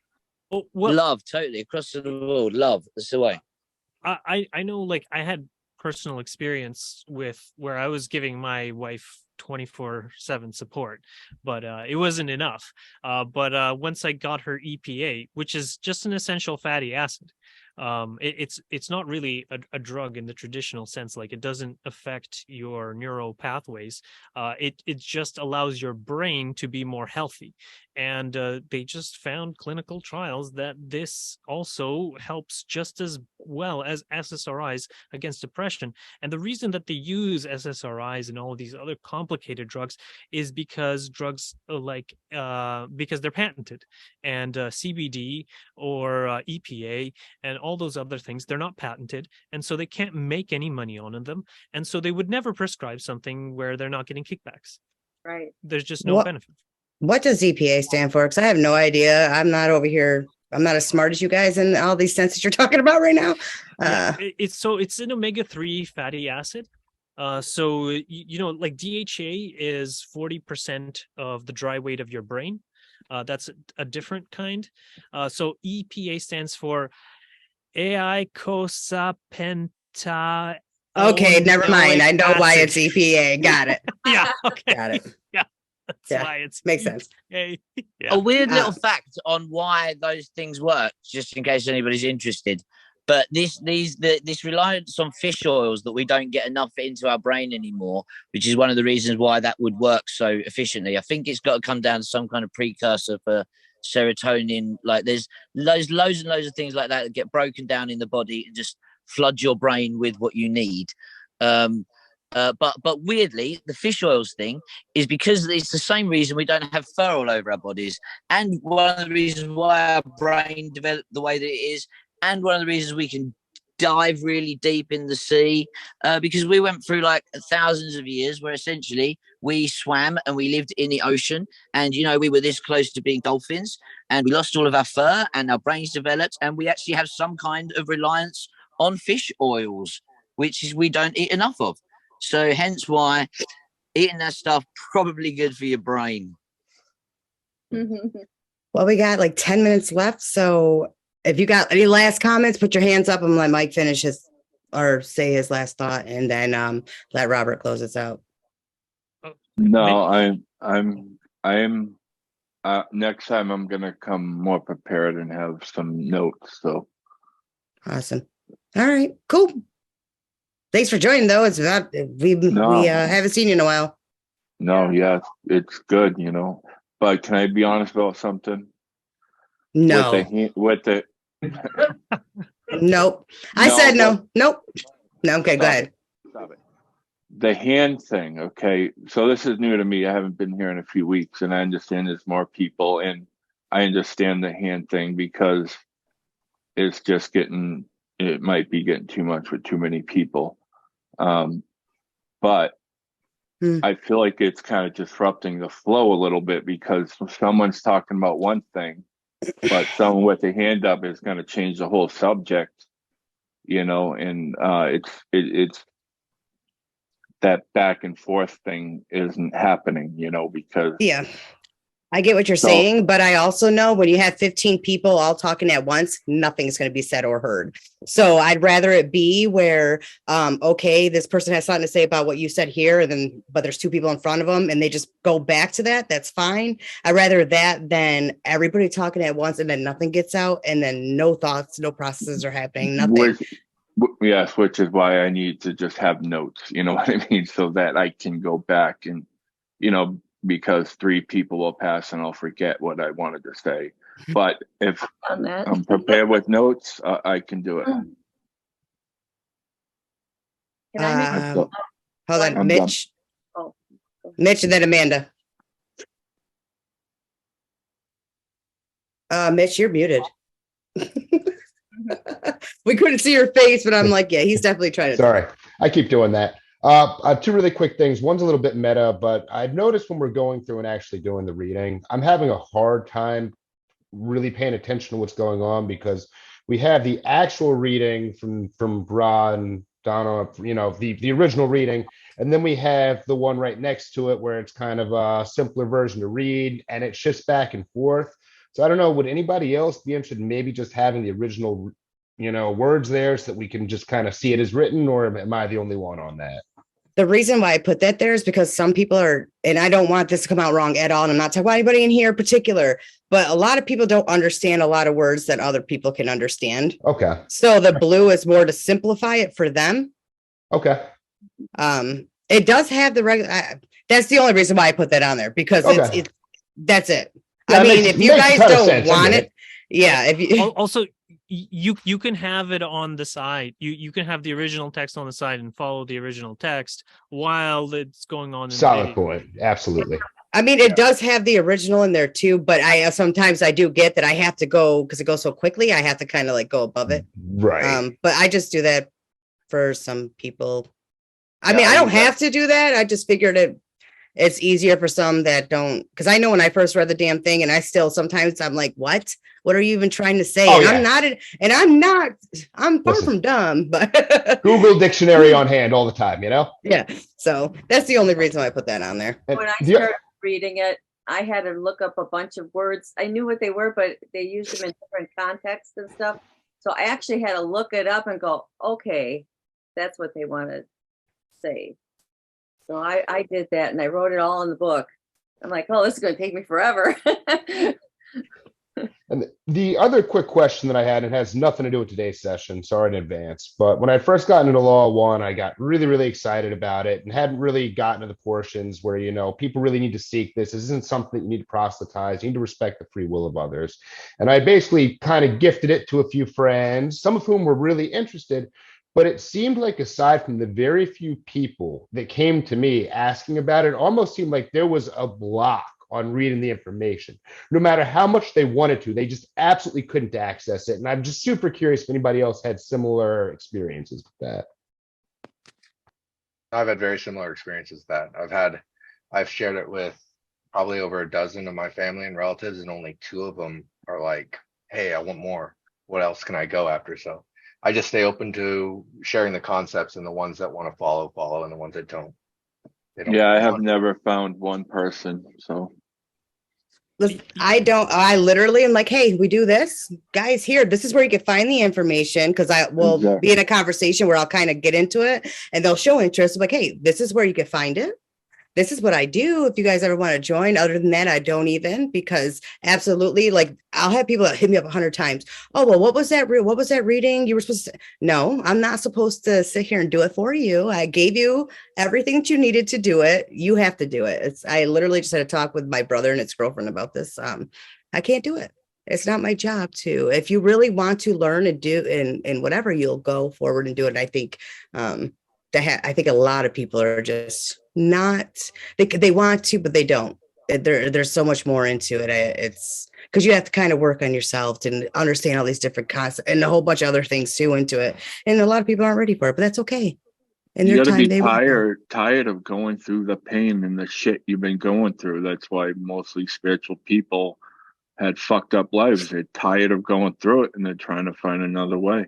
H: Love, totally, across the board. Love, that's the way.
K: I know, like, I had personal experience with where I was giving my wife 24/7 support, but it wasn't enough. But once I got her EPA, which is just an essential fatty acid, it's not really a drug in the traditional sense. Like, it doesn't affect your neural pathways. It just allows your brain to be more healthy. And they just found clinical trials that this also helps just as well as SSRIs against depression. And the reason that they use SSRIs and all of these other complicated drugs is because because they're patented, and CBD or EPA and all those other things, they're not patented, and so they can't make any money on them, and so they would never prescribe something where they're not getting kickbacks.
G: Right.
K: There's just no benefit.
D: What does EPA stand for? Because I have no idea. I'm not over here. I'm not as smart as you guys in all these senses you're talking about right now.
K: It's an omega-3 fatty acid. So like DHA is 40% of the dry weight of your brain. That's a different kind. So EPA stands for eicosapenta.
D: Okay, never mind. I know why it's EPA. Got it.
K: Yeah. Okay.
D: Got it.
K: Yeah. That's why it's
D: makes sense.
K: EPA. Yeah.
H: A weird little fact on why those things work, just in case anybody's interested. But this reliance on fish oils that we don't get enough into our brain anymore, which is one of the reasons why that would work so efficiently. I think it's got to come down to some kind of precursor for serotonin. Like, there's loads and loads of things like that get broken down in the body and just flood your brain with what you need. But weirdly, the fish oils thing is because it's the same reason we don't have fur all over our bodies, and one of the reasons why our brain developed the way that it is, and one of the reasons we can dive really deep in the sea, because we went through like thousands of years where essentially we swam and we lived in the ocean, and we were this close to being dolphins, and we lost all of our fur and our brains developed, and we actually have some kind of reliance on fish oils, which is we don't eat enough of. So hence why eating that stuff probably good for your brain.
D: Well, we got like 10 minutes left. So if you got any last comments, put your hands up and let Mike finish his or say his last thought, and then let Robert close us out.
N: No, I'm next time I'm gonna come more prepared and have some notes. So
D: awesome. All right, cool. Thanks for joining, though. It's not we haven't seen you in a while.
N: No, yeah, it's good, But can I be honest about something?
D: No.
N: With the
D: Nope. I said no. Nope. No. Okay, go ahead.
N: Stop it. The hand thing. Okay, so this is new to me. I haven't been here in a few weeks, and I understand there's more people, and I understand the hand thing because it's just it might be getting too much with too many people. But I feel like it's kind of disrupting the flow a little bit because someone's talking about one thing, but someone with a hand up is going to change the whole subject, and it's that back and forth thing isn't happening, because
D: I get what you're saying, but I also know when you have 15 people all talking at once, nothing's going to be said or heard. So I'd rather it be where, okay, this person has something to say about what you said here, but there's two people in front of them and they just go back to that. That's fine. I'd rather that than everybody talking at once and then nothing gets out and then no thoughts, no processes are happening, nothing.
N: Yes, which is why I need to just have notes, you know what I mean? So that I can go back and, because 3 people will pass and I'll forget what I wanted to say. But if I'm prepared with notes, I can do it.
G: Can I make
D: hold on,
N: I'm
D: Mitch.
G: Oh, go
D: Mitch and then Amanda. Mitch, you're muted. We couldn't see your face, but I'm like, yeah, he's definitely trying to.
C: Sorry, I keep doing that. Two really quick things. One's a little bit meta, but I've noticed when we're going through and actually doing the reading, I'm having a hard time really paying attention to what's going on because we have the actual reading from Ra and Donna, the original reading, and then we have the one right next to it where it's kind of a simpler version to read, and it shifts back and forth. So I don't know, would anybody else be interested in maybe just having the original, words there so that we can just kind of see it as written, or am I the only one on that?
D: The reason why I put that there is because some people are, and I don't want this to come out wrong at all. And I'm not talking about anybody in here in particular, but a lot of people don't understand a lot of words that other people can understand.
C: Okay.
D: So the blue is more to simplify it for them.
C: Okay.
D: It does have the regular. That's the only reason why I put that on there because
C: Okay.
D: it's that's it.
C: Yeah,
D: I mean,
C: makes-
D: if you
C: makes a
D: guys
C: ton of
D: don't
C: sense. I
D: want
C: get
D: it, yeah. If you
K: Also, you can have it on the side. You can have the original text on the side and follow the original text while it's going on in the
C: Solid
K: video.
C: point. Absolutely.
D: I mean, it does have the original in there too, but I sometimes I do get that I have to go because it goes so quickly. I have to kind of like go above it.
C: Right.
D: But I just do that for some people. I
P: Yeah,
D: mean,
P: I
D: I don't
P: use that.
D: have to do that. I just figured it's easier for some that don't, because I know when I first read the damn thing, and I still sometimes I'm like, what? What are you even trying to say?
C: Oh,
D: And
C: yeah.
D: I'm far
C: Listen.
D: from dumb, but
C: Google dictionary on hand all the time,
D: yeah. So that's the only reason why I put that on there.
C: And
G: When I
C: the-
G: started reading it, I had to look up a bunch of words. I knew what they were, but they used them in different contexts and stuff. So I actually had to look it up and go, okay, that's what they want to say. So I did that and I wrote it all in the book. I'm like, oh, this is going to take me forever.
C: And the other quick question that I had, and it has nothing to do with today's session, sorry in advance, but when I first got into Law 1, I got really, really excited about it and hadn't really gotten to the portions where, people really need to seek this. This isn't something that you need to proselytize. You need to respect the free will of others. And I basically kind of gifted it to a few friends, some of whom were really interested, but it seemed like aside from the very few people that came to me asking about it, it almost seemed like there was a block on reading the information. No matter how much they wanted to, they just absolutely couldn't access it. And I'm just super curious if anybody else had similar experiences with that.
P: I've had very similar experiences with that. I've shared it with probably over a dozen of my family and relatives, and only 2 of them are like, hey, I want more. What else can I go after? So I just stay open to sharing the concepts, and the ones that want to follow, and the ones that don't.
N: Yeah, I have never found one person. So
D: Listen, I literally am like, hey, we do this, guys, here, this is where you can find the information, because I will be in a conversation where I'll kind of get into it and they'll show interest. I'm like, hey, this is where you can find it. This is what I do. If you guys ever want to join, other than that, I don't even, because absolutely, like, I'll have people that hit me up 100 times. Oh, well, what was that reading? You were supposed to, no, I'm not supposed to sit here and do it for you. I gave you everything that you needed to do it. You have to do it. I literally just had a talk with my brother and his girlfriend about this. I can't do it. It's not my job to. If you really want to learn and do and whatever, you'll go forward and do it. And I think I think a lot of people are just not, they want to, but they don't. There's so much more into it. It's because you have to kind of work on yourself to understand all these different concepts and a whole bunch of other things too into it. And a lot of people aren't ready for it, but that's okay. In
N: you
D: their
N: got to
D: time,
N: be
D: they will.
N: tired of going through the pain and the shit you've been going through. That's why mostly spiritual people had fucked up lives. They're tired of going through it and they're trying to find another way.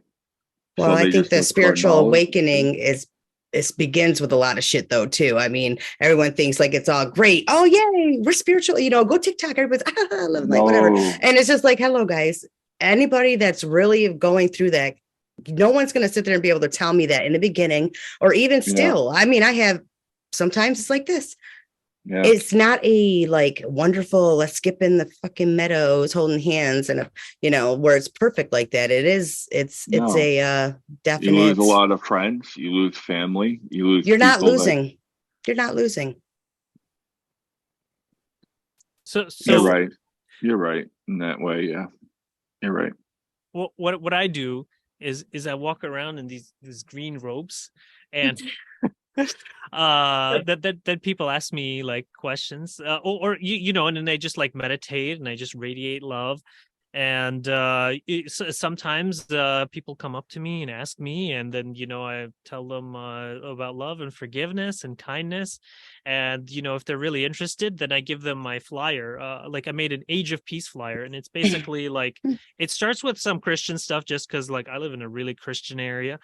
D: Well,
N: So
D: I
N: they
D: think
N: just
D: the
N: look for
D: spiritual
N: knowledge.
D: awakening it begins with a lot of shit though too. I mean, everyone thinks like it's all great. Oh yay, we're spiritual. Go TikTok. Everybody's like whatever,
N: No.
D: and it's just like, hello guys. Anybody that's really going through that, no one's going to sit there and be able to tell me that in the beginning or even still. I mean, I have sometimes it's like this.
N: Yeah.
D: It's not a like wonderful, let's skip in the fucking meadows holding hands and where it's perfect like that. It's
N: No.
D: a definite.
N: You lose a lot of friends, you lose family, you lose
D: You're not
N: people
D: losing. You're not losing.
K: So
N: You're right in that way. Yeah, you're right.
K: what I do is I walk around in these green robes, and that people ask me like questions, or you know, and then they just like meditate, and I just radiate love. And sometimes people come up to me and ask me, and then you know I tell them about love and forgiveness and kindness. And you know, if they're really interested, then I give them my flyer. Like I made an Age of Peace flyer, and it's basically like it starts with some Christian stuff, just because like I live in a really Christian area.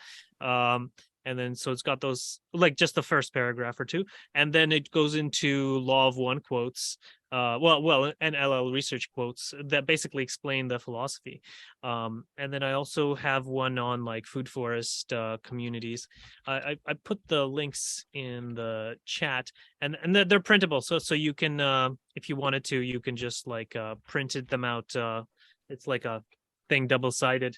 K: And then so it's got those, like just the first paragraph or two, and then it goes into Law of One quotes, and LL research quotes that basically explain the philosophy. And then I also have one on like food forest communities. I put the links in the chat, and they're printable, so you can if you wanted to, you can just like printed them out. It's like a thing, double-sided.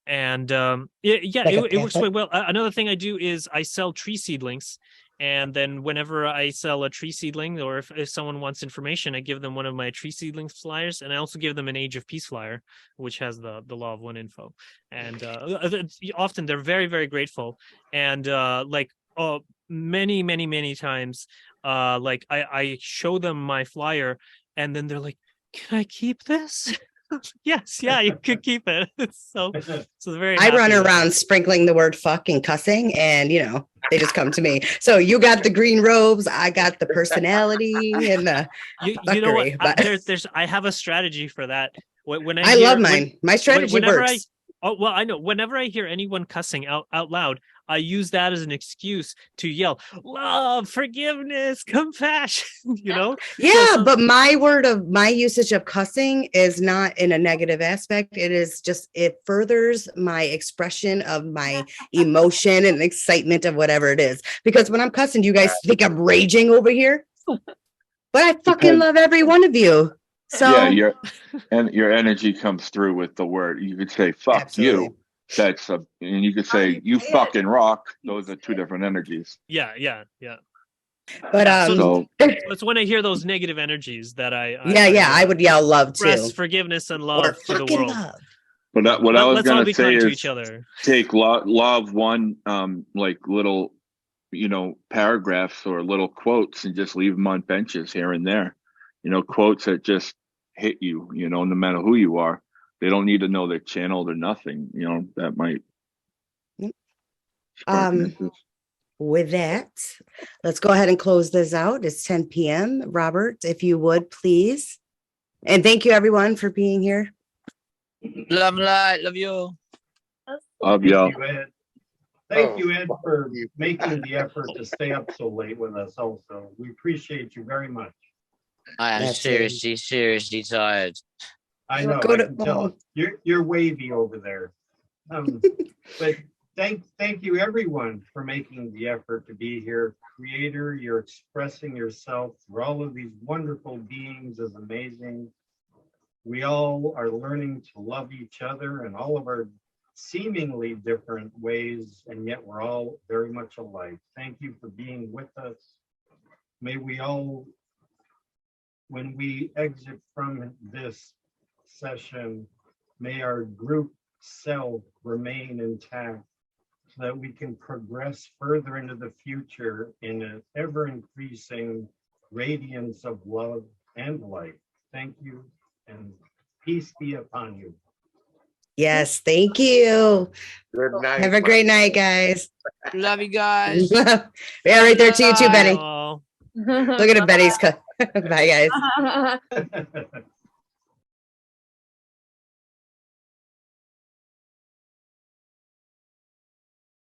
K: And it works quite well. Another thing I do is I sell tree seedlings, and then whenever I sell a tree seedling, or if someone wants information, I give them one of my tree seedlings flyers, and I also give them an Age of Peace flyer, which has the Law of One info. And often they're very, very grateful. And many times, like I show them my flyer, and then they're like, "Can I keep this?" Yes, yeah, you could keep it. So very
D: I
K: happy
D: run
K: with it.
D: around sprinkling the word fuck and cussing, and you know, they just come to me. So you got the green robes, I got the personality and the
K: you know what?
D: fuckery, but
K: There's I have a strategy for that. When
D: I love mine. My strategy
K: whenever
D: works.
K: I know, whenever I hear anyone cussing out loud, I use that as an excuse to yell love, forgiveness, compassion. You know?
D: Yeah, but my usage of cussing is not in a negative aspect. It is just, it furthers my expression of my emotion and excitement of whatever it is. Because when I'm cussing, you guys think I'm raging over here, but I fucking love every one of you. So
N: yeah, your energy comes through with the word. You could say "fuck
D: Absolutely.
N: you." And you could say "you fucking rock." Those are two different energies.
K: Yeah.
D: But
K: so it's when I hear those negative energies that
D: I would yell love
K: express
D: too.
K: forgiveness and love to the
D: fucking
K: world.
D: love.
N: But what I was
K: Let's all
N: gonna
K: be
N: say
K: kind to
N: is
K: each other.
N: take Law of One, like little, you know, paragraphs or little quotes, and just leave them on benches here and there. You know, quotes that just hit you. You know, no matter who you are, they don't need to know they're channeled or nothing. You know, that might. spark an interest.
D: With that, let's go ahead and close this out. It's 10 p.m. Robert, if you would, please. And thank you everyone for being here.
H: Love light, love you.
N: Love y'all.
A: Thank you, Ed, for making the effort to stay up so late with us also. We appreciate you very much.
H: I am
D: That's
H: seriously tired.
A: I know,
D: Go
A: I
D: to-
A: can tell. You're wavy over there. But thank you everyone for making the effort to be here. Creator, you're expressing yourself through all of these wonderful beings is amazing. We all are learning to love each other in all of our seemingly different ways, and yet we're all very much alike. Thank you for being with us. May we all, when we exit from this session, may our group self remain intact so that we can progress further into the future in an ever increasing radiance of love and light. Thank you, and peace be upon you.
D: Yes, thank you.
O: Good night.
D: Have a great night, guys.
H: Love you guys.
D: Yeah, right there to you too, Benny.
K: Oh.
D: Look at it, Benny's cut. Bye, guys.
G: Bye.